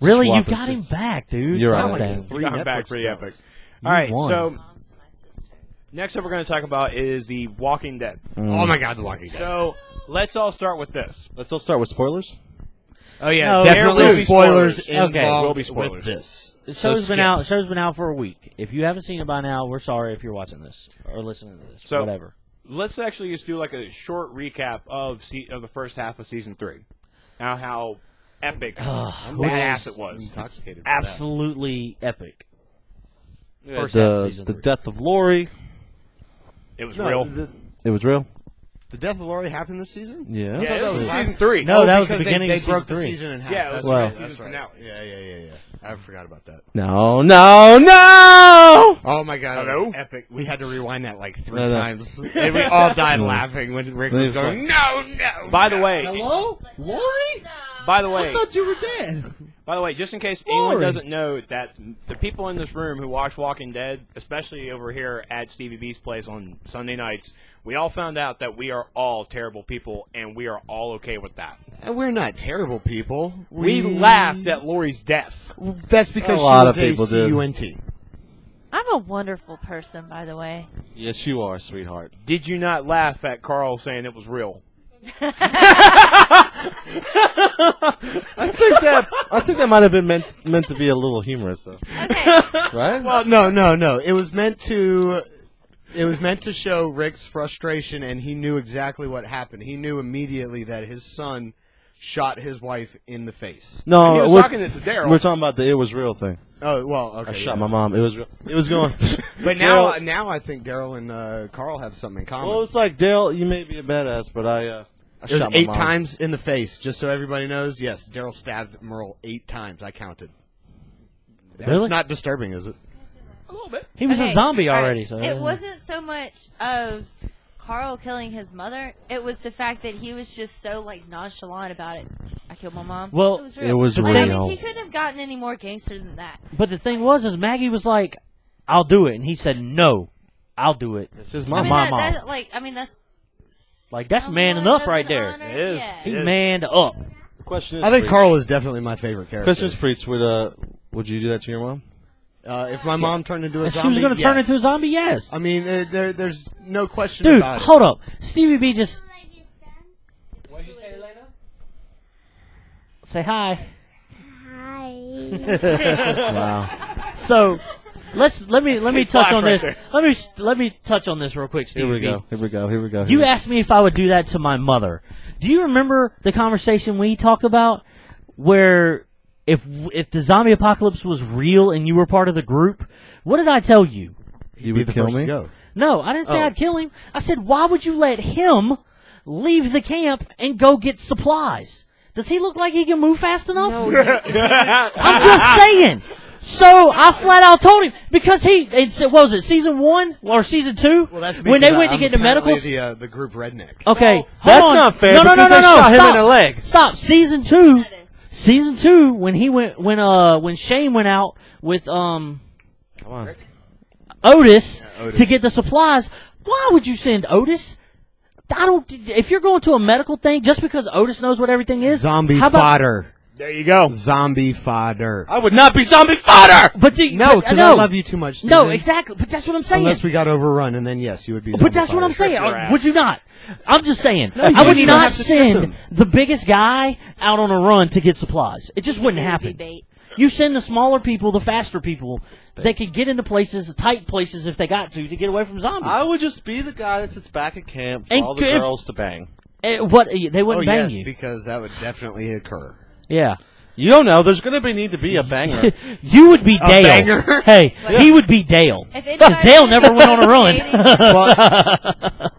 Really, you Swap got him assist. back, dude. You're God right. damn. Three Got him back Netflix pretty accounts. epic. All right, won. so Mom's my sister. next up we're going to talk about is The Walking Dead. Oh my God, The Walking Dead. So let's all start with this. Let's all start with spoilers. Oh yeah, No, there will definitely be spoilers spoilers. Okay. involved Will be spoilers. with this. The So show's been skip. out. Show's been out for a week. If you haven't seen it by now, we're sorry if you're watching this or listening to this. So- Whatever. Let's actually just do like a short recap of the first half of season 3. Now how epic, badass it was. Intoxicated. for that. Absolutely epic. First half of The season 3. death of Lori. It was No, real. It was real. The death of Lori happened this season. Yeah. Yeah, that was last- season 3. No, that was the because beginning they of broke season the 3. season in half. Yeah, it that's was right. season That's right. finale. Yeah. I forgot about that. No, no, no! Oh my God, that Hello? was epic. We had to rewind that like 3 No, no. times, and we all died laughing when Rick was going, "No, no." By the way, Hello, Lori? by the way, you were dead. By the way, just in case anyone Lori. doesn't know that the people in this room who watch Walking Dead, especially over here at Stevie B's place on Sunday nights, we all found out that we are all terrible people, and we are all okay with that. And we're not terrible people. We laughed at Lori's death. That's because A lot she of was people a did. CUNT. I'm a wonderful person, by the way. Yes, you are, sweetheart. Did you not laugh at Carl saying it was real? I think that might have been meant to be a little humorous, though. Okay. Right? Well, no. It was meant to show Rick's frustration, and he knew exactly what happened. He knew immediately that his son shot his wife in the face. No, He was we're, talking it to Daryl. we're talking about the "it was real" thing. Oh well, okay. I shot my mom. It was real. It was going. But Daryl- now I think Daryl and Carl have something in common. Well, it's like Dale. You may be a badass, but I it was shot my 8 mom. times in the face, just so everybody knows. Yes, Daryl stabbed Merle 8 times. I counted. That's Really? not disturbing, is it? A little bit. He was a Okay, zombie all right. already. So It wasn't so much of Carl killing his mother. It was the fact that he was just so like nonchalant about it. I killed my mom. Well, it was real. it was Like, I real. mean, he couldn't have gotten any more gangster than that. But the thing was, is Maggie was like, "I'll do it," and he said, "No, I'll do it." It's his My mom. mom. That's Like that's somewhat manning up of right an there. honor, It is. yeah. He It is. manned up. The question is, I think Preach. Carl is definitely my favorite character. Questions, Preach. Would you do that to your mom? If my mom turned into a If zombie, she was going to turn yes. into a zombie, yes. I mean, there's no question Dude, about it. hold up. Stevie B just What did you say, Elena? say hi. Hi. Wow. So let me touch Flash on right this. there. Let me touch on this real quick, Stevie Here we B. go. Here we go. Here we go. You asked me if I would do that to my mother. Do you remember the conversation we talked about where if the zombie apocalypse was real and you were part of the group, what did I tell you? You Be would the kill first to me. go. No, I didn't say Oh. I'd kill him. I said, why would you let him leave the camp and go get supplies? Does he look like he can move fast enough? I'm just saying. So I flat out told him because what was it, season 1 or season 2? Well, that's when they because went to I'm get the apparently medicals. The group redneck. Okay, hold That's on. not fair No, no, no, because no, they no. shot him Stop. in the leg. Stop. Season 2. Season 2 when he went when Shane went out with Come on. Otis, Otis. to get the supplies. Why would you send Otis? I don't. If you're going to a medical thing, just because Otis knows what everything is, Zombie how about, fodder. There you go. Zombie fodder. I would not be zombie fodder. But No, because I love you too much. No, Steven. exactly. But that's what I'm saying. Unless we got overrun, and then yes, you would be. But zombie that's what fodder. I'm saying. your ass. Would you not? I'm just saying. you I would wouldn't even not have to strip send him. the biggest guy out on a run to get supplies. It just wouldn't It would happen. be bait. You send the smaller people, the faster people. They could get into places, tight places, if they got to get away from zombies. I would just be the guy that sits back at camp for And all the could- girls to bang. What they Oh wouldn't bang yes, you. because that would definitely occur. Yeah. You don't know. There's going to need to be a banger. You would be A Dale. banger? Hey, he would be Dale. If Because anybody's Dale never went on a run.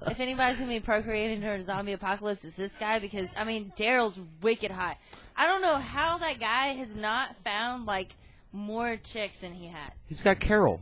If anybody's gonna be procreating during a zombie apocalypse, it's this guy because I mean Daryl's wicked hot. I don't know how that guy has not found like more chicks than he has. He's got Carol.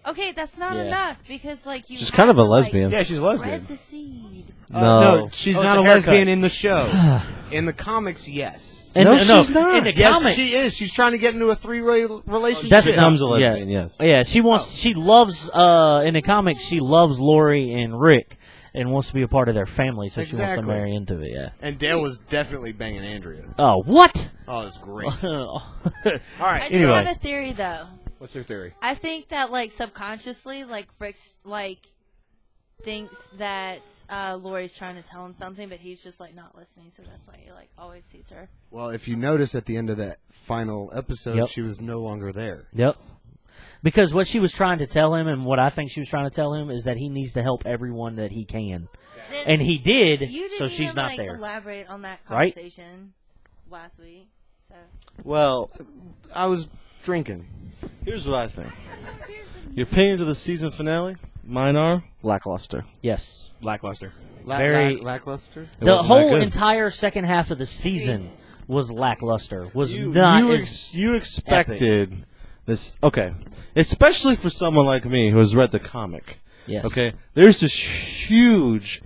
Okay, that's not Yeah. enough because like you. She's have kind of a to, like, lesbian. Yeah, she's a lesbian. spread the seed. No, she's Oh, not a it's a haircut. lesbian in the show. In the comics, yes. And, No, she's not. In the Yes, comic, she is. She's trying to get into a three-way relationship. That's She not- becomes a lesbian, yes. yeah, she wants. She loves. In the comics, she loves Lori and Rick, and wants to be a part of their family. So she wants to Exactly. marry into it. Yeah. And Dale was definitely banging Andrea. Oh, what? Oh, it's great. All I right. do Anyway. have a theory though. What's your theory? I think that like subconsciously, like Rick's like thinks that Lori's trying to tell him something, but he's just like not listening. So that's why he like always sees her. Well, if you notice at the end of that final episode, Yep. she was no longer there. Yep. Because what she was trying to tell him, and what I think she was trying to tell him, is that he needs to help everyone that he can, Then and he did. you didn't So she's even, not like, there. elaborate on that Right? conversation last week. So Well, I was drinking. here's what I think. Your opinions of the season finale? Mine are lackluster. Yes. Lackluster. Very- Lackluster. It The wasn't that whole good. entire second half of the season was lackluster. Was You, not you, as you expected this, okay, especially for someone like me who has read the comic. yes. Okay, there's this huge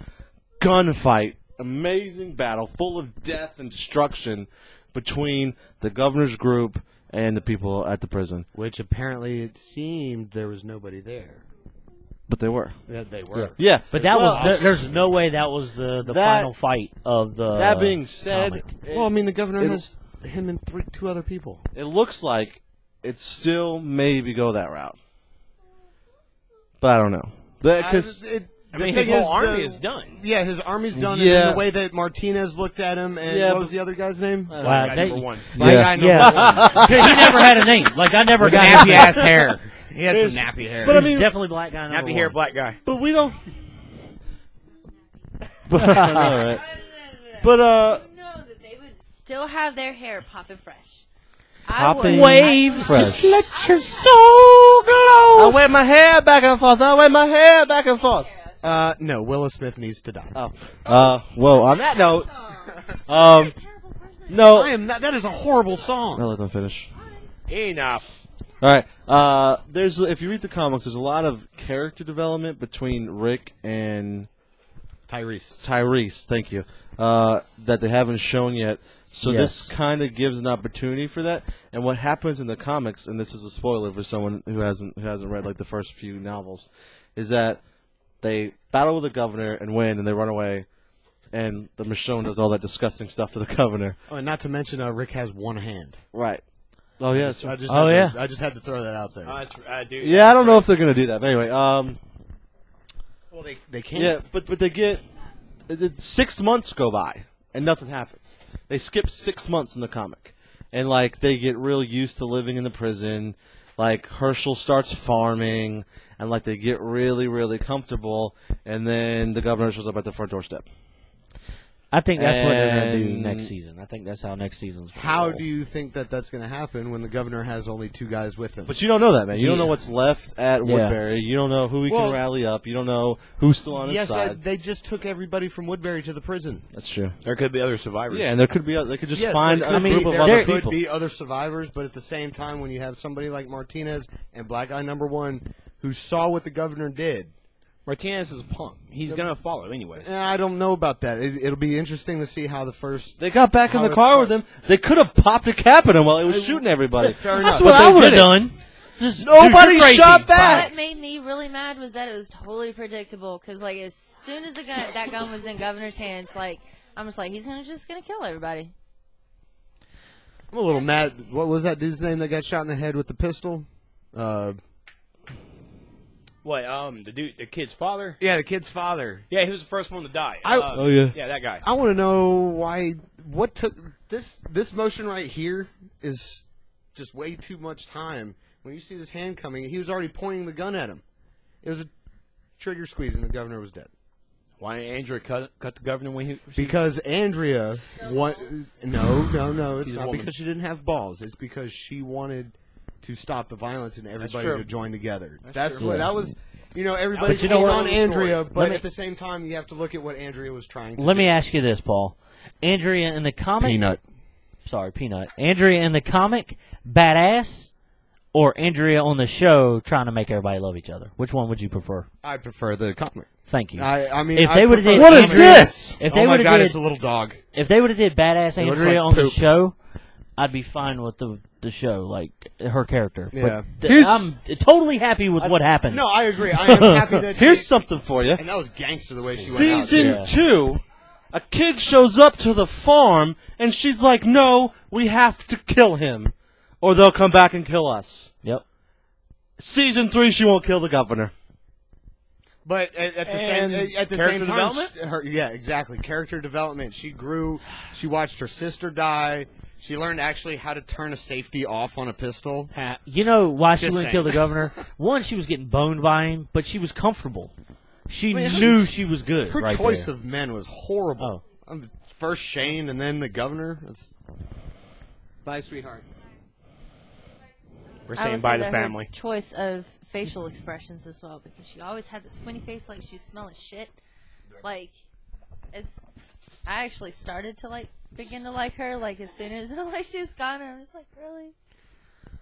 gunfight, amazing battle, full of death and destruction between the governor's group and the people at the prison. Which apparently it seemed there was nobody there. But they were. Yeah, they were. Yeah, But that well, was there's no way that was the That- final fight of the. that being said, comic. Well, I mean, the governor it- has him and two other people. it looks like it still maybe go that route. But I don't know. Because I mean, his whole army is done. Yeah, his army's done. Yeah. And the way that Martinez looked at him, and Yeah, what was but- the other guy's name? Wow, Guy they- number one. Black guy number one. yeah. he never had a name. Like I never got Nappy his ass hair. He had some nappy hair. But I He's mean, definitely black guy. number Nappy hair, one. black guy. but we don't. But, all right. But know that they would still have their hair popping fresh. Popping Waves. fresh. let your soul glow. I wave my hair back and forth. I wave my hair back and forth. No, Willa Smith needs to die. Oh. Well, on that note, Terrible person. no. I am not. That is a horrible song. I'll let them finish. Enough. All right. There's if you read the comics, there's a lot of character development between Rick and Tyrese. Thank you. That they haven't shown yet. So this kind of gives an opportunity for that. And what happens in the comics, and this is a spoiler for someone who hasn't read like the first few novels, is that they battle with the governor and win, and they run away, and the Michonne does all that disgusting stuff to the governor. Oh, and not to mention, Rick has one hand. Right. Oh yeah. I just Oh, had yeah. To, I just had to throw that out there. Dude, Yeah, I don't know if they're gonna do that. But anyway, well, they can't. yeah, but they get 6 months go by and nothing happens. They skip 6 months in the comic, and like they get real used to living in the prison. Like Herschel starts farming, and like they get really comfortable, and then the governor shows up at the front doorstep. I think that's what they're going to do And- next season. I think that's how next season's going to How do you think that that's going to happen when the governor has only two guys with him? But you don't know that, man. You don't know Yeah. what's left at Yeah. Woodbury. You don't know who he Well- can rally up. You don't know who's still on his yes, side. they just took everybody from Woodbury to the prison. That's true. There could be other survivors. Yeah, and there could be. They could just Yes, find there a could group be, of there other could people. be other survivors, but at the same time, when you have somebody like Martinez and Black Guy Number One who saw what the governor did, Martinez is a punk. He's gonna follow anyways. I don't know about that. It'll be interesting to see how the first. They got back in How the it car with starts. him. They could have popped a cap at him while he was shooting everybody. Fair That's enough. what But I they would have didn't. done. Just, Nobody dude, you're shot crazy. back. What made me really mad was that it was totally predictable. Because like as soon as that gun was in governor's hands, like I'm just like he's just gonna kill everybody. I'm a little mad. What was that dude's name that got shot in the head with the pistol? What? The kid's father. Yeah, the kid's father. Yeah, he was the first one to die. Oh, yeah. Yeah, that guy. I want to know why. What took this motion right here is just way too much time. When you see this hand coming, he was already pointing the gun at him. It was a trigger squeeze, and the governor was dead. Why didn't Andrew cut the governor when he? Because Andrea, no, it's She's a not woman. because she didn't have balls. It's because she wanted to stop the violence and everybody true. to join together. That's That's true. what that was. You know, everybody But you know hating what? on Andrea, Story. but me- at the same time, you have to look at what Andrea was trying to Let do. me ask you this, Paul. Andrea in the comic. Peanut. Sorry, Peanut. Andrea in the comic, badass or Andrea on the show trying to make everybody love each other? Which one would you prefer? I prefer the comic. Thank you. I mean, If I they would've prefer did the What is comic. this? If they Oh my would god, have it's did, a little dog. if they would have did badass It looks Andrea like on the poop. show, I'd be fine with the show, like her character. Yeah. But Here's- I'm totally happy with what happened. No, I agree. I am happy that Here's something for you. and that was gangster the way she went out. Season Yeah. 2, a kid shows up to the farm, and she's like, "No, we have to kill him, or they'll come back and kill us." Yep. Season 3, she won't kill the governor. But at the And same character time, development? yeah, exactly. Character development. She grew. She watched her sister die. She learned actually how to turn a safety off on a pistol. You know why she Just wouldn't saying. kill the governor? One, she was getting boned by him, but she was comfortable. She Man, knew she was good. Her right choice there. of men was horrible. First Shane and then the governor. Bye, sweetheart. We're I saying would bye say to that her family. choice of facial expressions as well, because she always had this squinty face like she's smelling shit. Like, as I actually started to begin to like her, like as soon as like she was gone, I was like, really?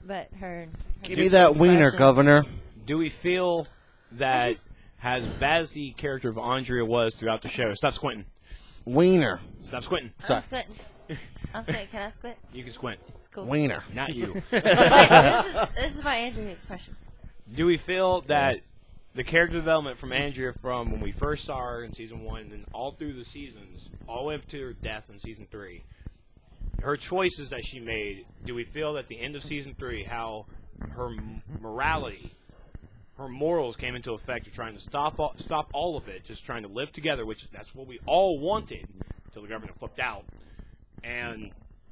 But her Give me that wiener, expression- governor. Do we feel that just- as bad as the character of Andrea was throughout the show? Stop squinting. Wiener. Stop squinting. I'm squinting. I'm squinting. Can I squint? You can squint. It's cool. Wiener. Not you. Wait, this is my Andrew expression. Do we feel that the character development from Andrea from when we first saw her in season 1 and then all through the seasons, all the way up to her death in season 3, her choices that she made, do we feel that at the end of season 3 how her morality, her morals came into effect of trying to stop all of it, just trying to live together, which that's what we all wanted until the government flipped out, and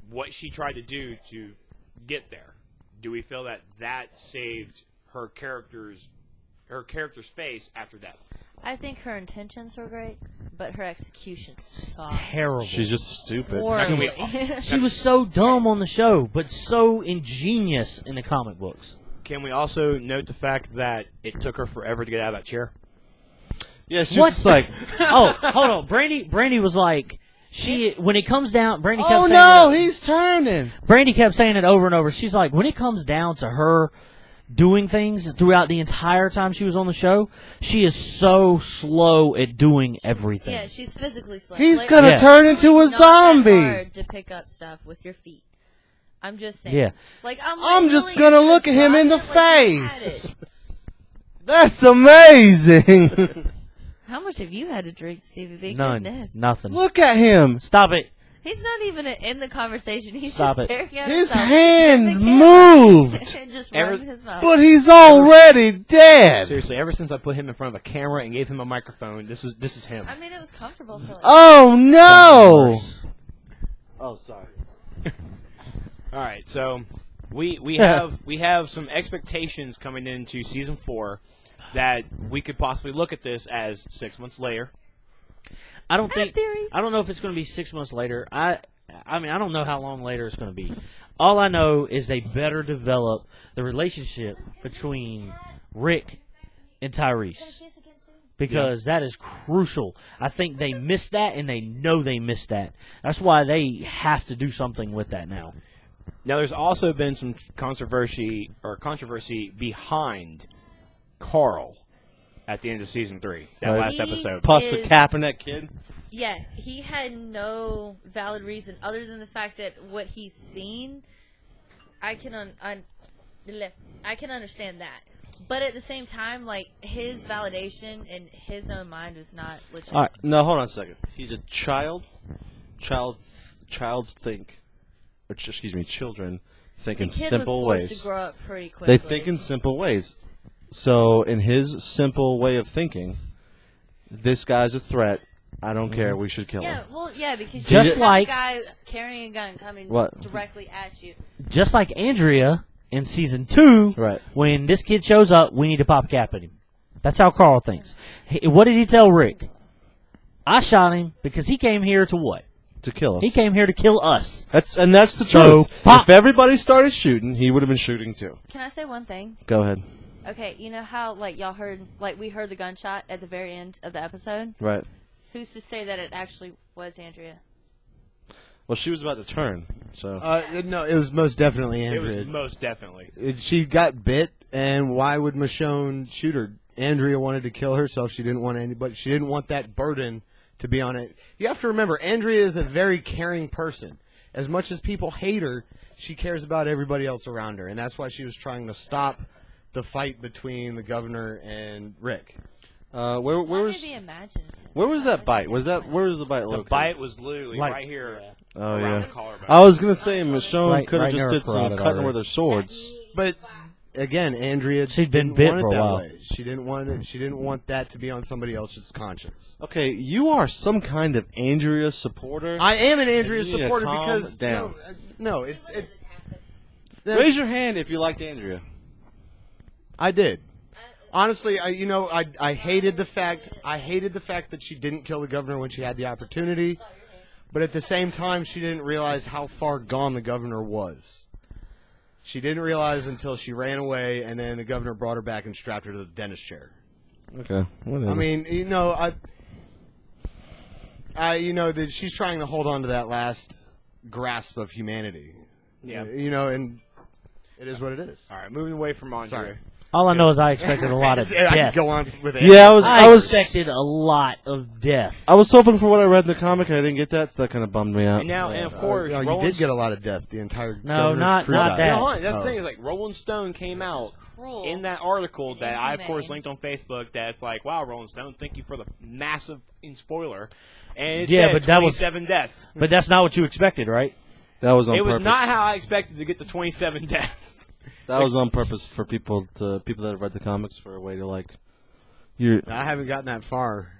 what she tried to do to get there? Do we feel that that saved her character's face after death? I think her intentions were great, but her execution sucked. Terrible. She's just stupid. Horribly. She was so dumb on the show, but so ingenious in the comic books. Can we also note the fact that it took her forever to get out of that chair? Yeah, she's What? just like, Oh, hold on. Brandy was like, when it comes down, Brandy kept "Oh saying no, it, he's turning." Brandy kept saying it over and over. She's like, when it comes down to her doing things throughout the entire time she was on the show, she is so slow at doing everything. Yeah, she's physically slow. He's Like, gonna Yeah. turn into a not that zombie. hard to pick up stuff with your feet. I'm just saying. Yeah. Like I'm just really gonna gonna look at him drop in the it like you had face. it. That's amazing. How much have you had to drink, Stevie B? None. Goodness. Nothing. Look at him. Stop it. He's not even in the conversation. He's Stop just it. staring at His himself hand in the camera moved. and just Ever- running his mouth. But he's already dead. Seriously, ever since I put him in front of a camera and gave him a microphone, this is him. I mean, it was comfortable for like. Oh no. Oh, sorry. All right, so we have some expectations coming into season 4 that we could possibly look at this as 6 months later. I don't think. theories. I don't know if it's going to be 6 months later. I mean, I don't know how long later it's going to be. All I know is they better develop the relationship between Rick and Tyrese, because that is crucial. I think they missed that, and they know they missed that. That's why they have to do something with that now. Now, there's also been some controversy behind Carl at the end of season 3, that Right. last He- episode. Plus the Is- cap in that kid. Yeah, he had no valid reason other than the fact that what he's seen, I can understand that. But at the same time, like, his validation in his own mind is not legit. All right, no, hold on a second. He's a child. Children think in the kid simple was forced ways. to grow up pretty quickly. They think in simple ways. So, in his simple way of thinking, this guy's a threat. I don't care. We should kill Yeah, him. well, yeah, because Just you have like- a guy carrying a gun coming What? directly at you. Just like Andrea in season 2, Right. when this kid shows up, we need to pop a cap at him. That's how Carl thinks. What did he tell Rick? I shot him because he came here to what? To kill us. He came here to kill us. That's the So, truth. pop. If everybody started shooting, he would have been shooting too. Can I say one thing? Go ahead. Okay, you know how, like, y'all heard, like, we heard the gunshot at the very end of the episode? Right. Who's to say that it actually was Andrea? Well, she was about to turn. So No, it was most definitely It Andrea. was most definitely. She got bit, and why would Michonne shoot her? Andrea wanted to kill herself. She didn't want anybody. She didn't want that burden to be on it. You have to remember, Andrea is a very caring person. As much as people hate her, she cares about everybody else around her, and that's why she was trying to stop the fight between the governor and Rick. where Why was maybe imaginative? where was that bite? Where was the bite The located? bite was literally Like- right here. Oh around yeah. the collarbone. I was gonna say Michonne Right- could have right just near did her some carotid cutting artery. with her swords. But again, Andrea She'd been didn't bit want it for a that while. way. She didn't want it. She didn't want that to be on somebody else's conscience. Okay, you are some kind of Andrea supporter. I am an Andrea You need to supporter calm because down. no, it's Raise your hand if you liked Andrea. I did. Honestly, I hated the fact that she didn't kill the governor when she had the opportunity, but at the same time, she didn't realize how far gone the governor was. She didn't realize until she ran away, and then the governor brought her back and strapped her to the dentist chair. Okay, whatever. I mean, that she's trying to hold on to that last grasp of humanity. Yeah. And it is what it is. All right, moving away from Andrea. Sorry. All I know is I expected a lot of I can death. go on with it. yeah, I expected a lot of death. I was hoping for what I read in the comic, and I didn't get that, so that kind of bummed me out. And now, and of course, you Rolling did get a lot of death. The entire No, governor's not- crew not died. that. No, hold on. That's Oh. the thing is like Rolling Stone came out Cruel. in that article that I of course Inhumane. linked on Facebook. That's like, wow, Rolling Stone, thank you for the massive spoiler. And it Yeah, said but that was- 27 deaths. But that's not what you expected, right? That was on It was purpose. not how I expected to get to 27 deaths. That was on purpose for people that have read the comics for a way to like. You. I haven't gotten that far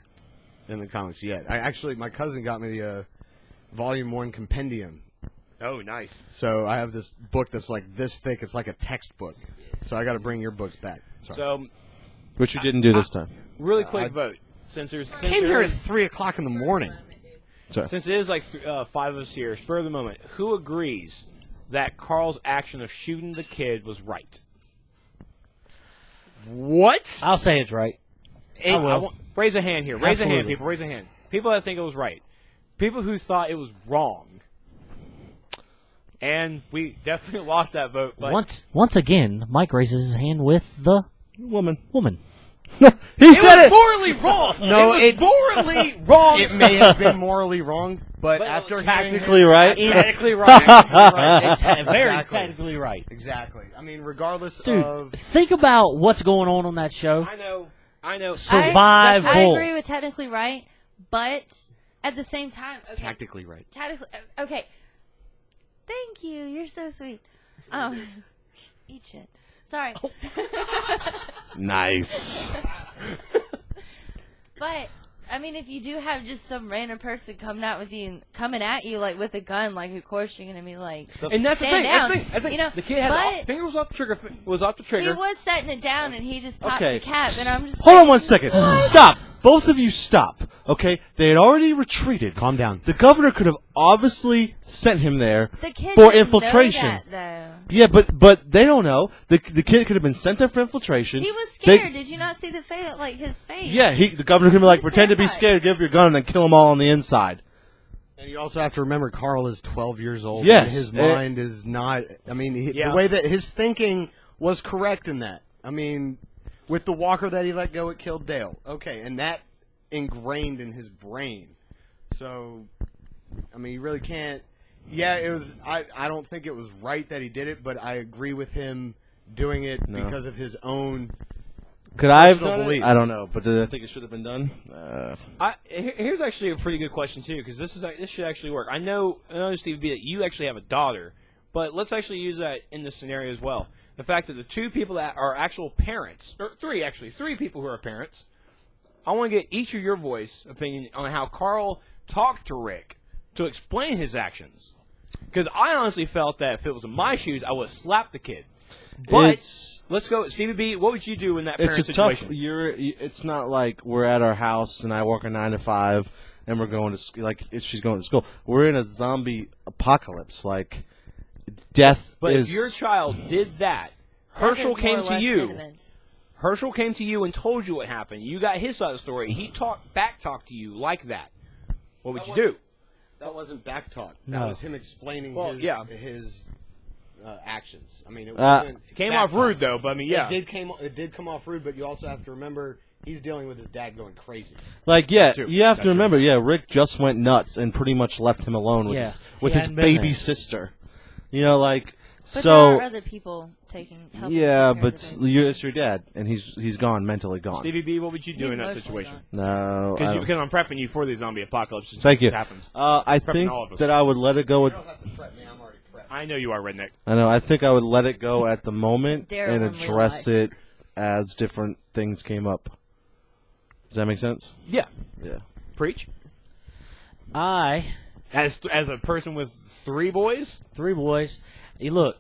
in the comics yet. My cousin got me the Volume 1 compendium. Oh, nice. So I have this book that's like this thick. It's like a textbook. So I got to bring your books back. Sorry. So, Which you didn't do this time. really quick I vote. Since there's I came here at 3 o'clock in the morning. Sorry. Since it is like 5 of us here, spur of the moment, who agrees that Carl's action of shooting the kid was right? What? I'll say it's right. I will. Raise a hand here. Raise a hand, Absolutely. people. Raise a hand. People that think it was right. People who thought it was wrong. And we definitely lost that vote. But Once again, Mike raises his hand with the Woman. woman. He it said was it. morally wrong. No, it was morally wrong. It may have been morally wrong, but But after Technically right. Technically right. It's very Exactly. technically right. Exactly. I mean, regardless Dude, of think about what's going on that show. I know. Survival. I agree with technically right, but at the same time, okay, tactically right. tactically, okay. Thank you. You're so sweet. Eat shit. Sorry. Nice. But I mean, if you do have just some random person coming at you like with a gun, like of course you're gonna be like, And that's the thing. stand down. That's the thing. You know, the kid had but finger was off the trigger. Was off the he trigger. was setting it down, and he just pops Okay. the cap, and I'm just Hold like, on 1 second. Stop. Both of you stop. Okay? They had already retreated. Calm down. The governor could have obviously sent him there The kid for didn't infiltration. know that, Yeah, but they don't know. The kid could have been sent there for infiltration. though. He was They- scared. Did you not see the face? Like his face? Yeah, the governor could be like, He was pretend to be terrified. scared, give up your gun, and then kill them all on the inside. And you also have to remember, Carl is 12 years old. Yes. And his mind is not. I mean, Yeah. the way that his thinking was correct in that. I mean, with the walker that he let go, it killed Dale. Okay, and that ingrained in his brain. So, I mean, you really can't. Yeah, it was. I don't think it was right that he did it, but I agree with him doing it No. because of his own. Could I have Personal done it? beliefs. I don't know, but did I think it should have been done? Here's actually a pretty good question too, because this should actually work. I know, Steve B, that you actually have a daughter, but let's actually use that in this scenario as well. The fact that the two people that are actual parents, or three people who are parents, I want to get each of your opinion on how Carl talked to Rick to explain his actions. Because I honestly felt that if it was in my shoes, I would have slapped the kid. But let's go, Stevie B. What would you do in that It's parent a tough. situation? It's not like we're at our house and I work a 9 to 5 and we're going to she's going to school. We're in a zombie apocalypse. Like death But is. if your child did that, Herschel That is more came or to less you. intimate. Herschel came to you and told you what happened. You got his side of the story. He talked to you like that. What would you do? That wasn't back talk. No. That was him explaining his actions. I mean, it wasn't. It came back off talk. rude though, but I mean, yeah. It did come off rude, but you also have to remember he's dealing with his dad going crazy. Like, yeah, True. you have That's to remember, Rick just went nuts and pretty much left him alone with Yeah. with He his hadn't been baby there. sister. You know, like, But so. there are other people helping Yeah, take care but of the baby. it's your dad, and he's gone, mentally gone. Stevie B, what would you do He's in that emotionally situation? No, I don't- Because I'm prepping you for the zombie apocalypse. Just Thank in you. case it happens. I Prepping think all of us. that I would let it go with. You don't have to fret me. I'm already prepped. I know you are, redneck. I know. I think I would let it go at the moment Daryl and in real address life. it as different things came up. Does that make sense? Yeah. Yeah. Preach. I As a person with 3 boys. 3 boys. Hey, look,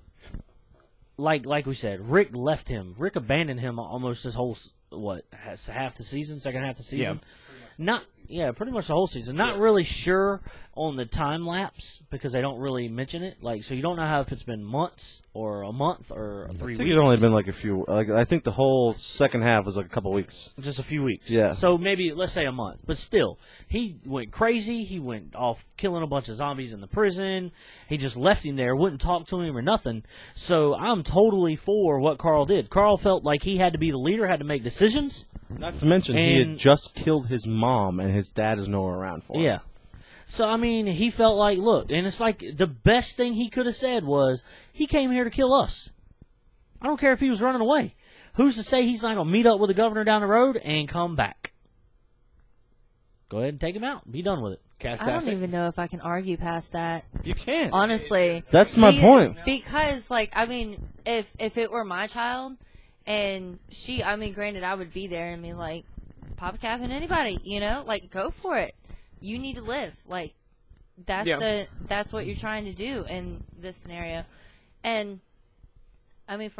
like we said, Rick left him. Rick abandoned him almost his whole half the season, second half of the season. Pretty much the whole season. Not really sure on the time lapse because they don't really mention it. Like, so you don't know how if it's been months or a month or 3 I weeks. think it's only been like a few. Like, I think the whole second half was like a couple weeks. Just a few weeks. Yeah. So maybe, let's say a month. But still, he went crazy. He went off killing a bunch of zombies in the prison. He just left him there, wouldn't talk to him or nothing. So I'm totally for what Carl did. Carl felt like he had to be the leader, had to make decisions. Not to mention, he had And- just killed his mom, and his dad is nowhere around for him. Yeah. So, I mean, he felt like, look, and it's like the best thing he could have said was, he came here to kill us. I don't care if he was running away. Who's to say he's not going to meet up with the governor down the road and come back? Go ahead and take him out. Be done with it. I don't even know if I can argue past that. You can't. Honestly. That's my point. Because, like, I mean, if it were my child, and I mean, granted, I would be there and be like, Papa Cap and anybody, you know? Like, go for it. You need to live. Like, that's what you're trying to do in this scenario. And, I mean,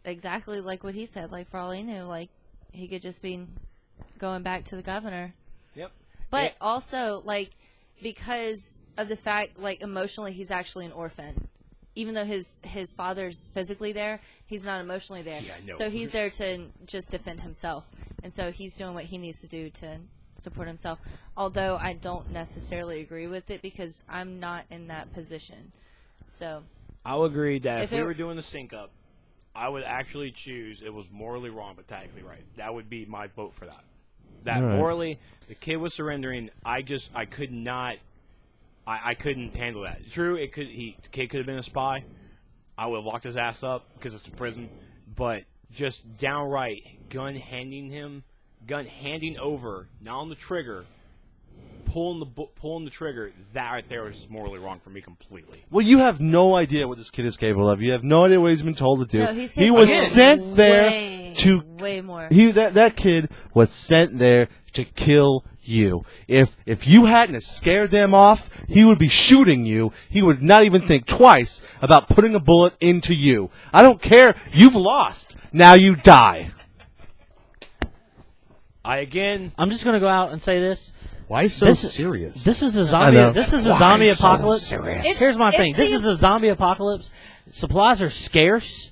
exactly like what he said, like, for all he knew, like, he could just be going back to the governor. Yep. But also, like, because of the fact, like, emotionally, he's actually an orphan. Even though his father's physically there, he's not emotionally there. Yeah, I know. So he's there to just defend himself. And so he's doing what he needs to do to support himself. Although I don't necessarily agree with it because I'm not in that position. So I'll agree that if we it- were doing the sync up, I would actually choose it was morally wrong but tactically right. That would be my vote for that. That Right. morally, the kid was surrendering. I could not. I couldn't handle that. True, the kid could have been a spy. I would have locked his ass up because it's a prison. But just downright gun handing over, not on the trigger, pulling the trigger. That right there was just morally wrong for me completely. Well, you have no idea what this kid is capable of. You have no idea what he's been told to do. No, he's he was capable of sent there to. way more. That kid was sent there to kill you. If you hadn't have scared them off, he would be shooting you. He would not even think twice about putting a bullet into you. I don't care. You've lost. Now you die. I'm just going to go out and say this. Why so This- serious? This is a I zombie. know. This is a zombie apocalypse. It's- Here's my it's thing. This the- is a zombie apocalypse. Supplies are scarce.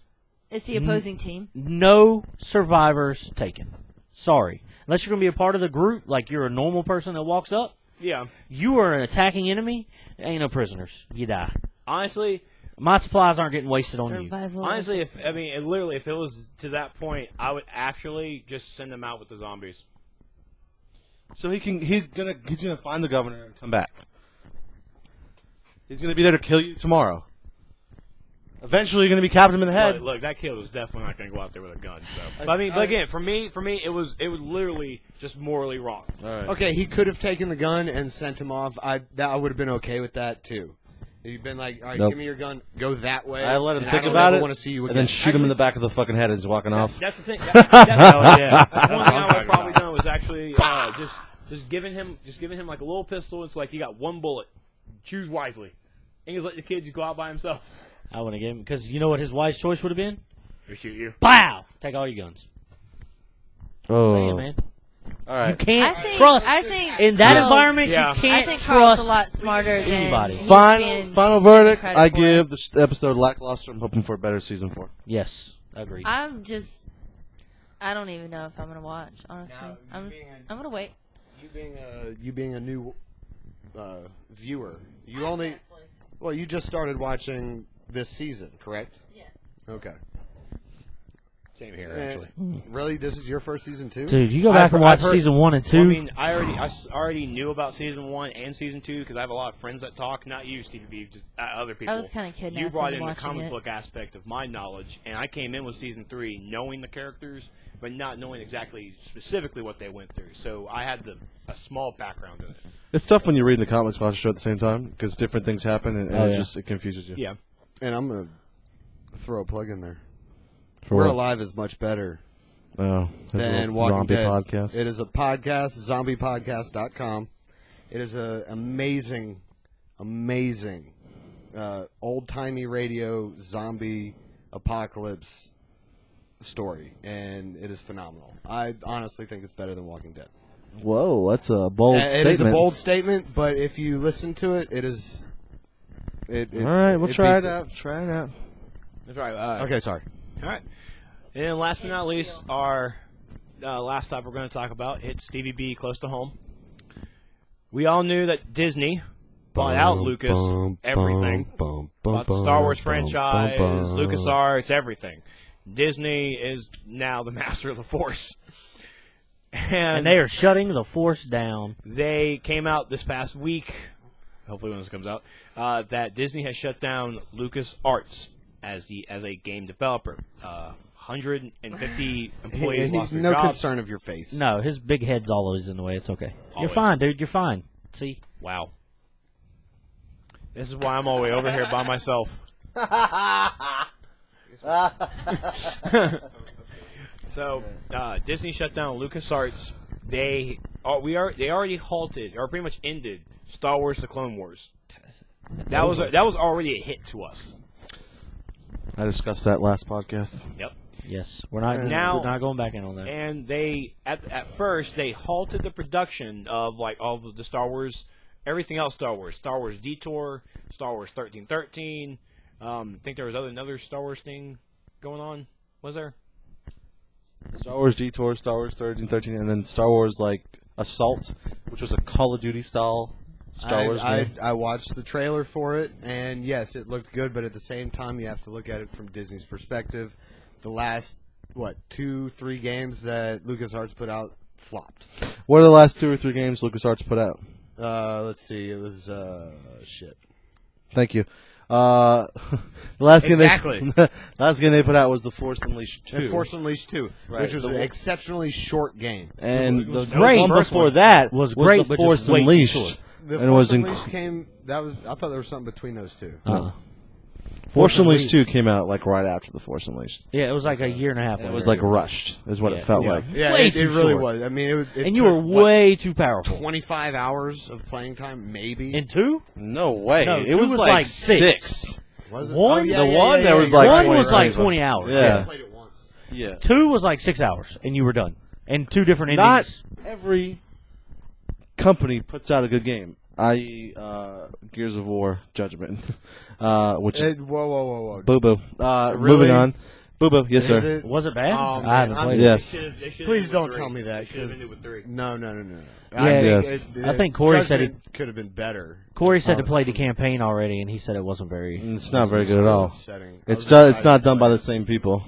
It's the opposing team. No survivors taken. Sorry. Unless you're going to be a part of the group, like you're a normal person that walks up, Yeah. you are an attacking enemy, ain't no prisoners. You die. Honestly, My supplies aren't getting wasted on you. Survival. Honestly, if it was to that point, I would actually just send them out with the zombies. So he's gonna find the governor and come back. He's gonna be there to kill you tomorrow. Eventually, you're gonna be capping him in the head. Look, that kid was definitely not going to go out there with a gun. So, but again, for me, it was literally just morally wrong. All right. Okay, he could have taken the gun and sent him off. I would have been okay with that too. You've been like, all right, Nope. give me your gun, go that way. I let him and think I don't about ever it, want to see you and again. then shoot him in the back of the fucking head as he's walking off. That's the thing. That's one thing That's I would have what probably I'm talking done was actually just giving him like a little pistol. It's like you got one bullet. Choose wisely. And just let the kid just go out by himself. I wouldn't give him, because you know what his wise choice would have been? Or shoot you. Pow! Take all your guns. Oh, Say it, man. all You right. can't I think, trust. I think In that Carl's- environment, Yeah. you I can't think Carl's a trust lot smarter than anybody. he's being Final verdict. credit I for. give the episode lackluster. I'm hoping for a better season 4. Yes, agreed. I don't even know if I'm gonna watch. Honestly, Now, I'm gonna wait. You being a new viewer. You only. Well, you just started watching this season, correct? Yeah. Okay. Same here, actually. Really, this is your first season too? Dude, you go back and watch season 1 and 2. Well, I mean, I already knew about season 1 and season 2 because I have a lot of friends that talk. Not you, Stevie B, just other people. I was kind of kidnapped. You brought in the watching comic it. book aspect of my knowledge, and I came in with season 3 knowing the characters, but not knowing exactly specifically what they went through. So I had a small background in it. It's tough when you're reading the comics watch the show at the same time because different things happen and it confuses you. Yeah. And I'm gonna throw a plug in there. For We're what? Alive is much better than Walking Zombie Dead. podcast. It is a podcast, zombiepodcast.com. It is an amazing, old-timey radio zombie apocalypse story, and it is phenomenal. I honestly think it's better than Walking Dead. Whoa, that's a bold statement. It is a bold statement, but if you listen to it, it is. All right, we'll try beats it out. Try it out. That's right. Okay, sorry. All right. And then last but not least, our last topic we're going to talk about hit Stevie B close to home. We all knew that Disney bought out Lucas everything. Bought the Star Wars franchise, LucasArts, everything. Disney is now the master of the Force. And they are shutting the Force down. They came out this past week, hopefully when this comes out, that Disney has shut down LucasArts as a game developer. 150 employees lost their no jobs. concern of your face. No, his big head's always in the way. It's okay. You're Always. fine, dude. You're fine. See? Wow. This is why I'm all the way over here by myself. So, Disney shut down LucasArts. They already halted or pretty much ended Star Wars: The Clone Wars. That was already a hit to us. I discussed that last podcast. Yep. Yes. We're not going back in on that. And they at first they halted the production of like all of the Star Wars, everything else Star Wars Detour, Star Wars 1313. I think there was another Star Wars thing going on. Was there? Star Wars Detour, Star Wars 1313, and then Star Wars like Assault, which was a Call of Duty style Star Wars game. I watched the trailer for it, and yes, it looked good, but at the same time, you have to look at it from Disney's perspective. The last, 2-3 games that LucasArts put out flopped. What are the last 2 or 3 games LucasArts put out? Let's see. It was, shit. Thank you. The last Exactly. game last game they put out was The Force Unleashed 2. And Force Unleashed 2, Right. which was an exceptionally short game. And the great. one First before one that was was great, The but Force just way too Unleashed. short. The And it Force was Unleashed came. I thought there was something between those two. Force Unleashed 2 came out like right after The Force Unleashed. Yeah, it was like a year and a half. It later. was like rushed, is what it felt like. Yeah, Way it too really short. was. I mean, it And you were took, way too powerful. 25 hours of playing time, maybe. In 2? No way. No, it 2 was was like like 6. Was it? One? Oh, yeah, The yeah, one yeah, there yeah, was you're like right. 1 was like crazy. 20 hours. Yeah. I played it once. Yeah. 2 was like 6 hours, and you were done. And 2 different Not endings. every company puts out a good game, i.e., Gears of War Judgment, which is Whoa. boo boo. Really? Moving on, boo boo. Yes, Is sir. it? Was it bad? Oh, I haven't man, played it. Yes. Please don't tell me that. They should have 'cause- ended with 3. No. Yeah, Yes. I think Corey said it could have been better. Corey said to play the campaign already, and he said it wasn't very. It's not very good at all. Upsetting. It's not done by the same people.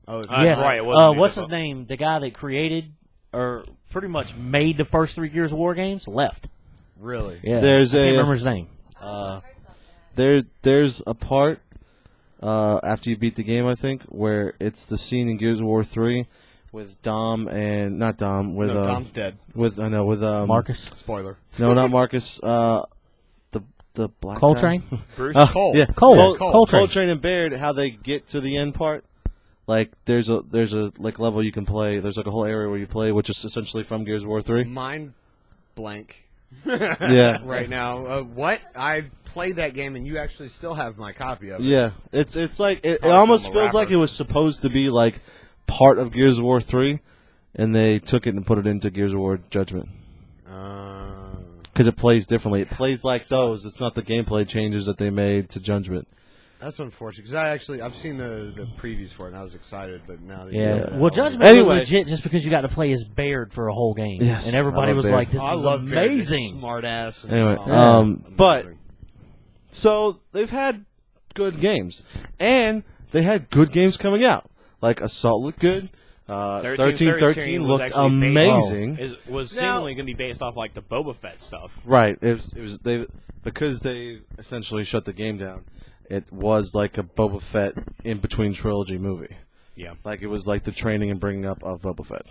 Oh, it's Yeah, right, it wasn't what's either. his name? The guy that created or pretty much made the first 3 Gears of War games left. Really? Yeah, There's I can't a- remember his name. There's a part after you beat the game, I think, where it's the scene in Gears of War 3 with Dom and not Dom with No, Dom's dead. with Marcus Spoiler. No, not Marcus. The black Coltrane. guy. Bruce? Cole. Yeah, Cole. Coltrane and Baird. How they get to the end part? Like there's a like level you can play. There's like a whole area where you play, which is essentially from Gears of War 3. Mind blank Yeah, right now. What? I played that game, and you actually still have my copy of it. yeah. It's like it Probably almost from a feels like rapper. it was supposed to be like part of Gears of War 3, and they took it and put it into Gears of War Judgment because it plays differently. It plays like those. It's not the gameplay changes that they made to Judgment. That's unfortunate because I've seen the previews for it and I was excited, but now that Yeah. Well, Judgment Anyway. was legit just because you got to play as Baird for a whole game, Yes, and everybody I love was Baird. like, "This I is love amazing." smart ass. Anyway, but so they've had good games, and they had good games coming out. Like Assault looked good. 1313 was looked actually amazing. Was Now- seemingly going to be based off like the Boba Fett stuff. Right. It was because they essentially shut the game down. It was like a Boba Fett in between trilogy movie. Yeah. Like it was like the training and bringing up of Boba Fett.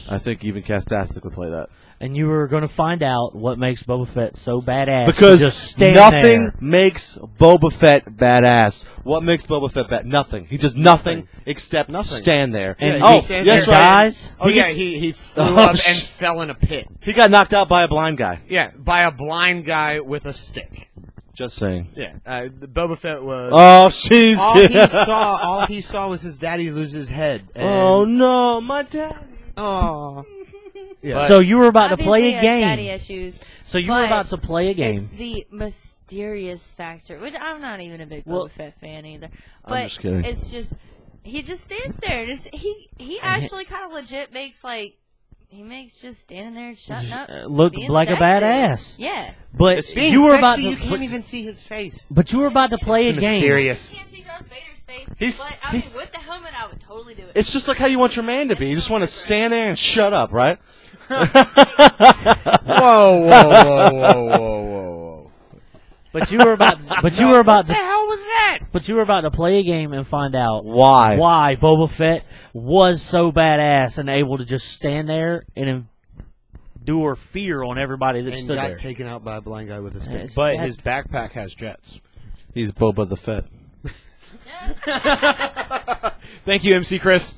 I think even Castastic would play that. And you were going to find out what makes Boba Fett so badass. Because to just stand nothing there. makes Boba Fett badass. What makes Boba Fett bad? Nothing. He does nothing except stand there. And oh, he stands that's there right. dies. Oh, yeah, gets- he flew Oh, up and sh- fell in a pit. He got knocked out by a blind guy. Yeah, by a blind guy with a stick. Just saying. Yeah, Boba Fett was... Oh, she's all he saw was his daddy lose his head. And, Oh no, my dad. Oh. Yeah. So you were about to Obviously, play he a has game. daddy issues. So you were but about to play a game. It's the mysterious factor, which I'm not even a big Well- Boba Fett fan either. I'm But just kidding. it's just he just stands there. He actually kind of legit makes just standing there and shutting up, Look being like a sexy. badass. Yeah. But Being you were sexy, about to. you can't even see his face. But you were about to play a game. Mysterious. You can't see Darth Vader's face, He's- but I mean, he's- with the helmet, I would totally do it. It's just like how you want your man to be. You just want to stand there and shut up, right? Whoa, whoa, whoa, whoa, whoa, whoa. But you were about. But you were about What the to. hell was that? But you were about to play a game and find out Why? Boba Fett was so badass and able to just stand there and endure fear on everybody that And stood got there. taken out by a blind guy with a stick. It's- But that- his backpack has jets. He's Boba the Fett. Thank you, MC Chris.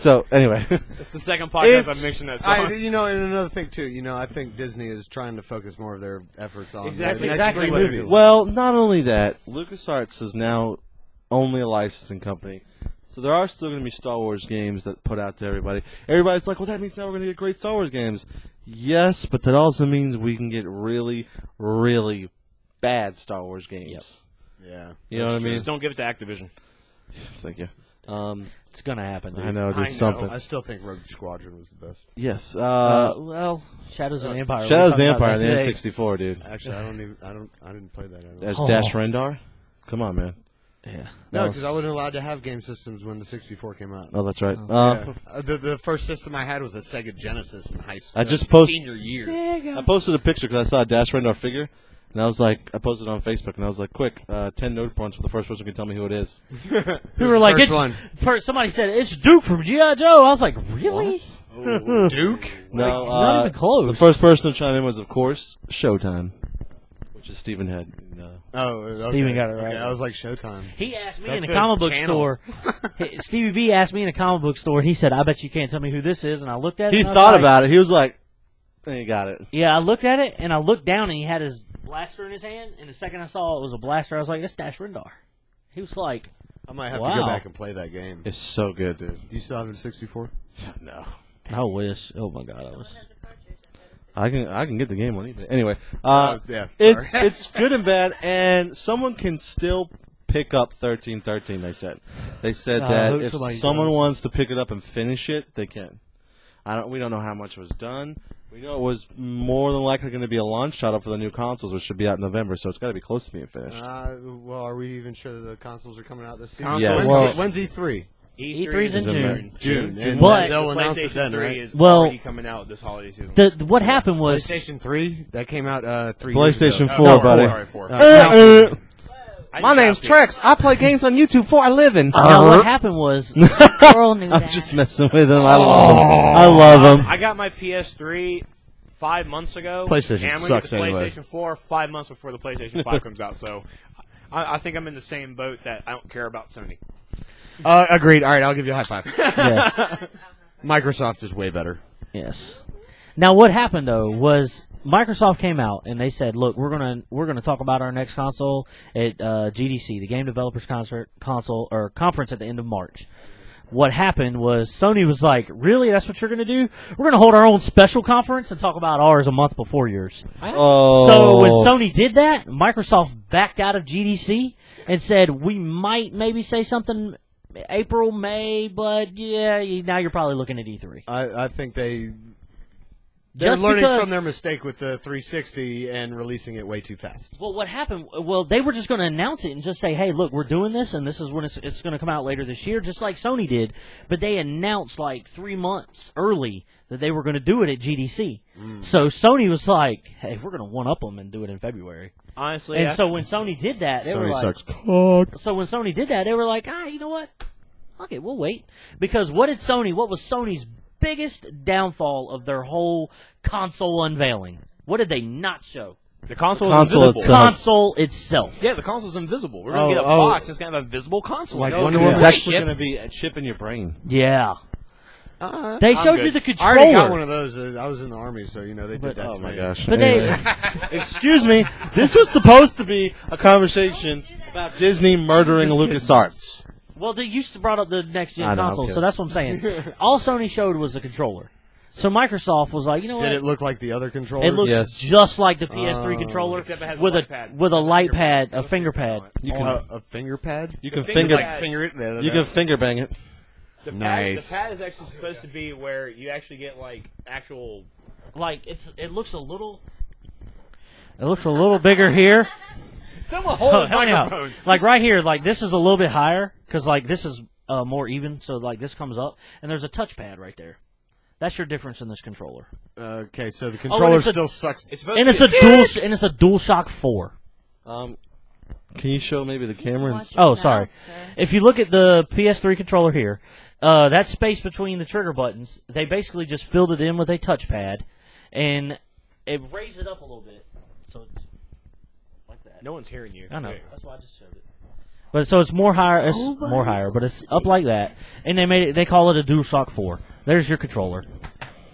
So anyway, It's the second podcast It's- I've mentioned that song. And another thing too, I think Disney is trying to focus more of their efforts on Exactly- the exactly next what it movies. is. well, not only that, LucasArts is now only a licensing company. So there are still going to be Star Wars games that put out to everybody. Everybody's like, well, that means now we're going to get great Star Wars games. Yes, but that also means we can get really, really bad Star Wars games. Yeah. You know what I mean? Just don't give it to Activision. Thank you. It's gonna happen. Dude. I know, I know. just something. I still think Rogue Squadron was the best. Yes. Well, Shadows of the Empire. Shadows We of the talked about Empire, the that today. N64, dude. Actually, I didn't play that. I don't know. As Oh. Dash Rendar? Come on, man. Yeah. No, That because I wasn't allowed to have game systems when the 64 came out. Oh, that's right. Yeah. The first system I had was a Sega Genesis in high school. I just posted. senior year. I posted a picture because I saw a Dash Rendar figure, and I was like, I posted it on Facebook, and I was like, quick, 10 note points for the first person who can tell me who it is. We were like, first it's one. somebody said it's Duke from G.I. Joe. I was like, really? Duke? No, not even close. The first person to chime in was, of course, Showtime, which is Stephen Head. Oh, okay. Steven got it right. Okay, I was like Showtime. He asked me That's in a a comic book channel. store. Stevie B asked me in a comic book store, and he said, "I bet you can't tell me who this is." And I looked at it. He and I was thought like, about it. He was like, and he got it. Yeah, I looked at it, and I looked down, and he had his blaster in his hand. And the second I saw it was a blaster, I was like, "That's Dash Rendar." He was like, I might have to Wow. go back and play that game. It's so good, dude. Do you still have it in 64? No. "I wish." Oh my god, I was. I can get the game on eBay. Anyway, Yeah. it's sorry. it's good and bad, and someone can still pick up 1313. They said I that hope if somebody someone does. wants to pick it up and finish it, they can. We don't know how much was done. We know it was more than likely going to be a launch title for the new consoles, which should be out in November. So it's got to be close to being finished. Well, are we even sure that the consoles are coming out this season? Consoles? Yes. When's E3? E3's in June. June. And But- they'll The announce it PlayStation then, 3 right? is Well- already coming out this holiday season. What happened was PlayStation 3? That came out 3 years PlayStation ago. 4, no, buddy. Sorry, 4. I My just name's got Trex. I play games on YouTube for a living. now what happened was Girl knew I'm that. just messing with him. I love him. I got my PS3 5 months ago. PlayStation and I'm gonna sucks get the anyway. PlayStation 4 5 months before the PlayStation 5 comes out. So I think I'm in the same boat that I don't care about Sony. Agreed. All right, I'll give you a high five. yeah, Microsoft is way better. yes. Now what happened though was Microsoft came out and they said, "Look, we're gonna talk about our next console at GDC, the Game Developers Conference at the end of March." what happened was Sony was like, really? That's what you're going to do? We're going to hold our own special conference and talk about ours a month before yours. Oh. So when Sony did that, Microsoft backed out of GDC and said, we might maybe say something April, May, but yeah, now you're probably looking at E3. I think they're Just learning because- from their mistake with the 360 and releasing it way too fast. Well, what happened? Well, they were just going to announce it and just say, "Hey, look, we're doing this, and this is when it's going to come out later this year," just like Sony did. But they announced like 3 months early that they were going to do it at GDC. So Sony was like, "Hey, we're going to one up them and do it in February." Honestly, And so when Sony did that, they were Sony like, sucks. So when Sony did that, they were like, you know what? Okay, we'll wait. Because what was Sony's biggest downfall of their whole console unveiling? What did they not show? the console is Console invisible. itself. Console itself. Yeah, the console's invisible. We're gonna get a Oh. box that's gonna have a visible console. Like No, Wonder it's Woman. It's gonna actually ship. going to be a chip in your brain. Yeah. They I'm showed good. you the I controller. already got one of those. I was in the Army, so they did that Oh to my me. gosh. But Anyway. Excuse me. This was supposed to be a conversation about Disney murdering LucasArts. Well, they used to brought up the next gen I know, console, okay. so that's what I'm saying. All Sony showed was the controller. So Microsoft was like, you know what? Did it look like the other controllers? It looks Yes. just like the PS3 controller Except it has a with light pad. with a light pad, a finger pad. You can a finger pad? you can finger finger pad. Finger it. you can finger bang it. The pad, Nice. The pad is actually supposed to be where you actually get like actual. Like it looks a little bigger here. Someone hold the Help me out. microphone. Like right here, like this is a little bit higher because like this is more even. So like this comes up, and there's a touchpad right there. That's your difference in this controller. Okay, so the and controller it's a- still sucks. It's supposed And to it's be a and it's a DualShock 4. Can you show maybe the camera? Watch your Oh, mouth, sorry. sir. If you look at the PS3 controller here, that space between the trigger buttons, they basically just filled it in with a touchpad, and it raised it up a little bit, so it's like that. No one's hearing you. I know. Okay. That's why I just showed it. But so it's more higher. It's more higher, but it's up like that, and they made it. They call it a DualShock 4. There's your controller.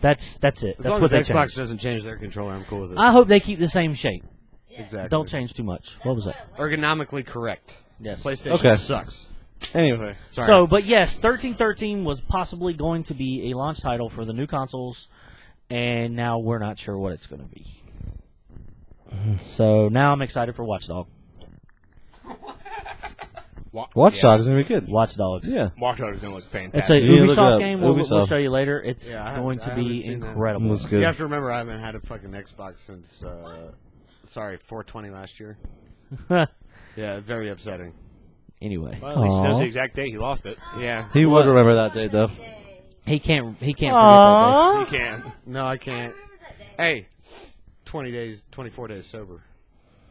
That's it. As That's long what as they Xbox changed. doesn't change their controller, I'm cool with it. I hope they keep the same shape. Exactly. Don't change too much. What was that? Ergonomically correct. Yes. PlayStation Okay. sucks. Anyway, Sorry. So, but yes, 1313 was possibly going to be a launch title for the new consoles, and now we're not sure what it's going to be. So now I'm excited for Watch Dogs. Watch Dogs is gonna be good. Watch Dogs. Yeah. Watch Dogs is gonna look It's fantastic. a You need to look it Ubisoft up. game. We'll Ubisoft. show you later. It's Yeah, going to I haven't be seen that. incredible. Looks good. You have to remember, I haven't had a fucking Xbox since, 420 last year. Yeah, very upsetting. Anyway, Well, at least he knows Aw. the exact date he lost it. Yeah. He would remember that day though. he can't forget that He can. No, I can't. Hey, 24 days sober.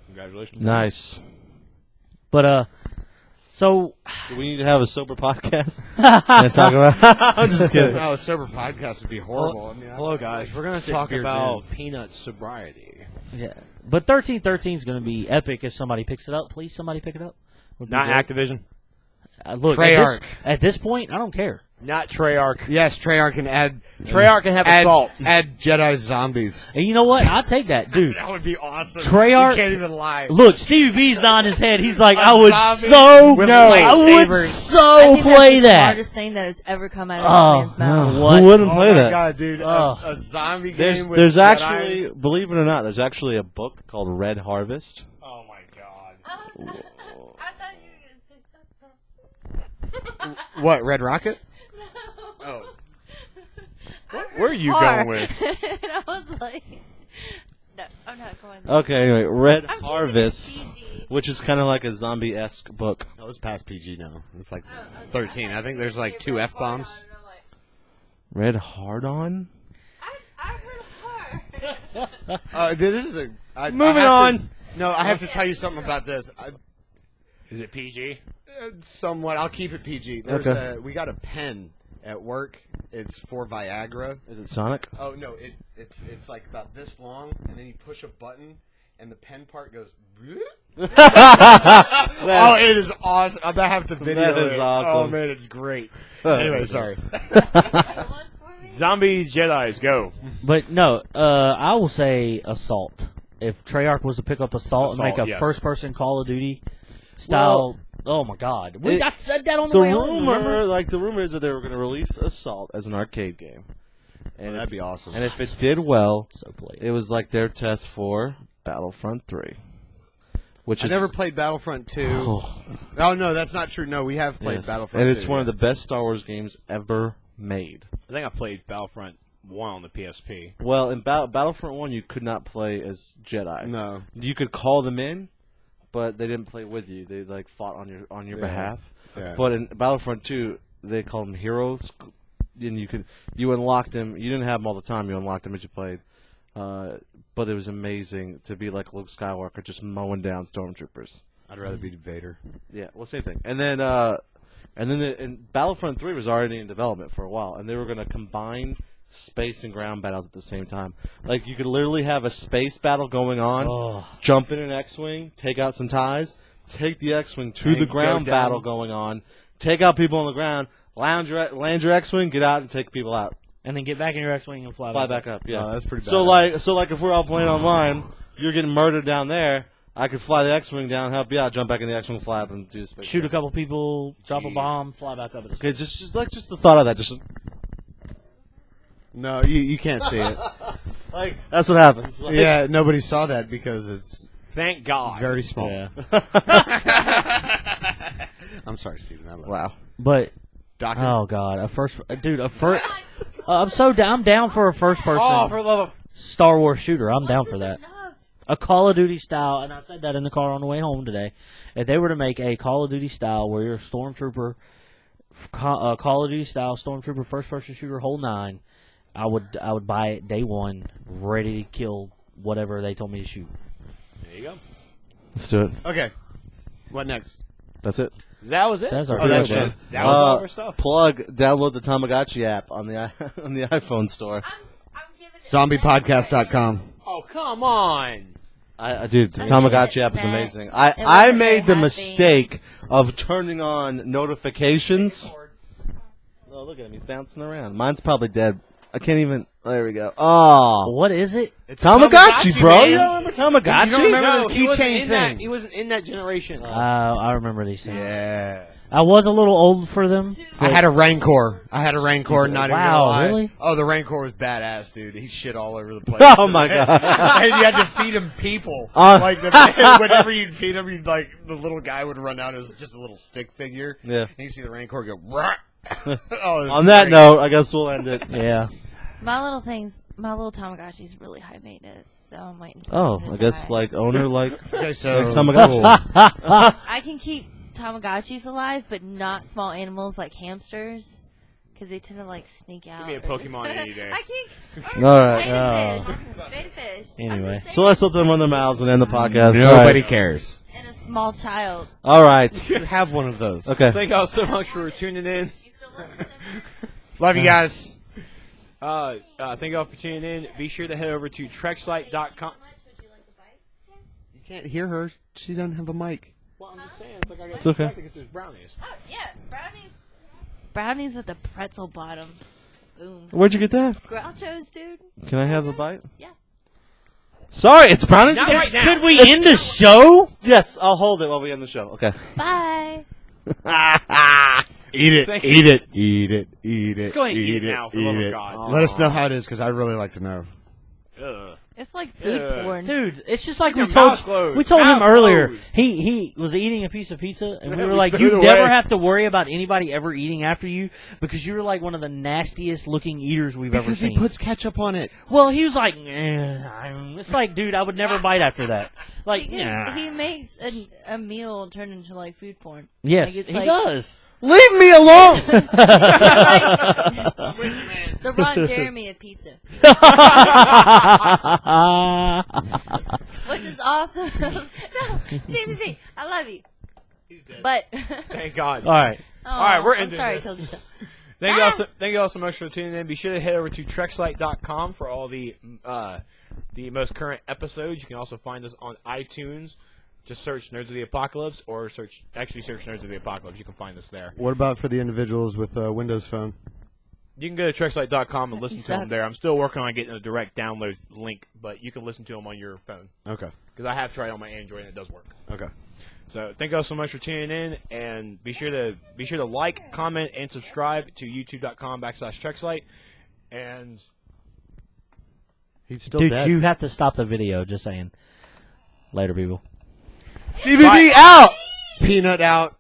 Congratulations. Nice. day. But so Do we need to have a sober podcast? Can I talk about? I'm just kidding. No, a sober podcast would be horrible. I mean, Hello, guys. We're gonna 6 talk beers about peanut sobriety. yeah, but 1313 is going to be epic if somebody picks it up. Please, somebody pick it up. Would be Not great. Activision. Look, Treyarch. at this point, I don't care. Not Treyarch. Yes, Treyarch can add Treyarch can have add, assault. add Jedi zombies. And you know what? I'll take that, dude. That would be awesome. Treyarch- You can't even lie. Look, Stevie B's nodding his head. He's like, A I would zombie so with I would lightsabers. I so think play that's the that. smartest thing that has ever come out of Oh, this man's mouth. no. What? Who wouldn't Oh play my that? god, dude! Oh. A zombie game with There's Jedis. actually, believe it or not, there's actually a book called Red Harvest. Oh my god. I thought you were gonna say something. What? Red Rocket? No. Oh, Where are you Hard. going with? And I was like, no, I'm not going. Okay, anyway, Red I'm keeping it Harvest, PG. which is kind of like a zombie-esque book. no, it's past PG now. It's like 13. I think there's like 2 F-bombs. Red Hard-On? I heard hard. This is a. Moving on. No, I have to tell you something about this. Is it PG? Somewhat. I'll keep it PG. Okay. We got a pen at work. It's for Viagra. Is it Sonic? Oh no, it's like about this long, and then you push a button, and the pen part goes. Oh, it is awesome! I'm gonna have to video That is it. awesome. Oh man, it's great. Anyway, sorry. Zombies, Jedis, go. But no, I will say Assault. If Treyarch was to pick up Assault and make Assault, a yes. first-person Call of Duty style Oh my God, we It- got said that on the The way home. remember? rumor is that they were going to release Assault as an arcade game, and That'd be awesome. And if it did well, So played. it was like their test for Battlefront 3, which I is never played Battlefront 2. Oh, Oh, no, that's not true. No, we have played yes. Battlefront and it's 2, one of the best Star Wars games ever made. I think I played Battlefront 1 on the PSP. Well, in Battlefront 1, you could not play as Jedi. No. You could call them in, but they didn't play with you. They like fought on your Yeah. behalf. Yeah. But in Battlefront 2, they called them heroes, and you unlocked them. You didn't have them all the time. You unlocked them as you played. But it was amazing to be like Luke Skywalker, just mowing down stormtroopers. I'd rather be Vader. Yeah, well, same thing. And then and Battlefront 3 was already in development for a while, and they were going to combine space and ground battles at the same time. Like, you could literally have a space battle going on, Oh. jump in an X-Wing, take out some ties, take the X-Wing to And the go ground down. battle going on, take out people on the ground, land your X-Wing, get out and take people out. And then get back in your X-wing and fly Back up, yeah. Oh, that's pretty So badass. like if we're all playing online, you're getting murdered down there, I could fly the X-Wing down, help you out, jump back in the X-Wing, fly up and do space. Shoot a couple people, drop a Jeez. bomb, fly back up at the Okay, just the thought of that, just No, you can't see it. like that's what happens. Like, Yeah, nobody saw that because it's Thank God. very small. Yeah. I'm sorry, Steven. I love Wow. But Doc. oh God, a first I'm down for a first person Oh, for the love of... Star Wars shooter. I'm down for that. Enough. A Call of Duty style, and I said that in the car on the way home today. If they were to make a Call of Duty style where you're a stormtrooper, Call of Duty style stormtrooper first person shooter, whole nine, I would buy it day one, ready to kill whatever they told me to shoot. There you go. Let's do it. Okay. What next? That's it. That was it. That's our Oh, that's video, it. man. That was all of our stuff. Plug. Download the Tamagotchi app on the on the iPhone store. I'm giving it Zombiepodcast.com. Oh, come on. Dude, the I'm Tamagotchi sure app is it's amazing. snacks. It I wasn't made the very mistake of turning on notifications. Oh, look at him. He's bouncing around. Mine's probably dead. I can't even. There we go. Oh. What is it? It's Tamagotchi, bro. man. You don't remember Tamagotchi? You don't remember No, the he wasn't keychain in that. thing? He wasn't in that generation. I remember these things. Yeah. I was a little old for them. I had a Rancor. Not even gonna Wow, lie. really? Oh, the Rancor was badass, dude. He shit all over the place. Oh, my God. And you had to feed him people. Like whenever you'd feed him, you'd like the little guy would run out as just a little stick figure. Yeah. And you see the Rancor go. Rah! Oh, it was On that great. note, I guess we'll end it. Yeah. My little Tamagotchi's really high maintenance, so I'm waiting for Oh, it to I guess die. like owner like Okay, so Tamagotchi. I can keep Tamagotchis alive, but not small animals like hamsters, because they tend to like sneak out. me a or Pokemon any day. I can't. All right. Beta fish. Beta fish. I'm Anyway. just So let's let them run their mouths and end the podcast. Nobody cares. saying. And a small child. All right. you have one of those. Okay. Thank y'all so much for tuning in. You still love them? Love you guys. Thank y'all for tuning in. Be sure to head over to Trexlight.com. How much would you like to bite? You can't hear her. She doesn't have a mic. Well, I'm just saying, it's like I got It's okay. because there's brownies. Oh, yeah, brownies. Brownies with a pretzel bottom. Boom. Where'd you get that? Groucho's, dude. Can I have the bite? Yeah. Sorry, it's brownies. Not right now. Could we end the show? Yes, I'll hold it while we end the show. Okay. Bye. Eat it. Thank Eat it. Eat it. Eat it. Just go ahead and eat it now, for the love of God. Let us know how it is, because I'd really like to know. Ugh. It's like food Yeah. porn. Dude, it's just like Your we told mouth closed. we told him Mouth earlier. closed. He was eating a piece of pizza, and we were We like, threw "You it never away. have to worry about anybody ever eating after you because you're like one of the nastiest looking eaters we've ever Because seen." he puts ketchup on it. Well, he was like, "It's like, dude, I would never bite after that." Like, Because nah. he makes a meal turn into like food porn. Yes, Like, it's he like- does. Leave me alone. The Ron Jeremy of pizza, which is awesome. No, Stevie, I love you. He's dead. But Thank God. All right. All right, we're I'm ending sorry, I this. killed yourself. Thank you all so much for tuning in. Be sure to head over to Trexlight.com for all the most current episodes. You can also find us on iTunes. Just search Nerds of the Apocalypse, or search Nerds of the Apocalypse. You can find us there. What about for the individuals with a Windows Phone? You can go to Trexlight.com and listen to them Suck. there. I'm still working on getting a direct download link, but you can listen to them on your phone. Okay. Because I have tried on my Android and it does work. Okay. So thank you all so much for tuning in, and be sure to like, comment, and subscribe to youtube.com/Trexlight. And He's still Dude, dead. you have to stop the video. Just saying. Later, people. CBB out! Peanut out.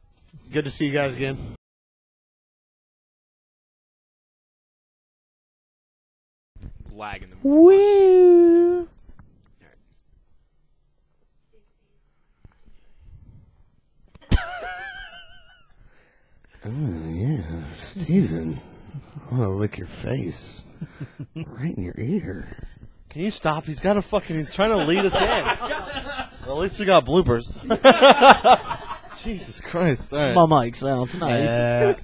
Good to see you guys again. lag in the Woo! Oh, yeah. Steven. I want to lick your face. Right in your ear. Can you stop? He's got a fucking. He's trying to lead us in. Well, at least we got bloopers. Jesus Christ! All right. My mic sounds nice.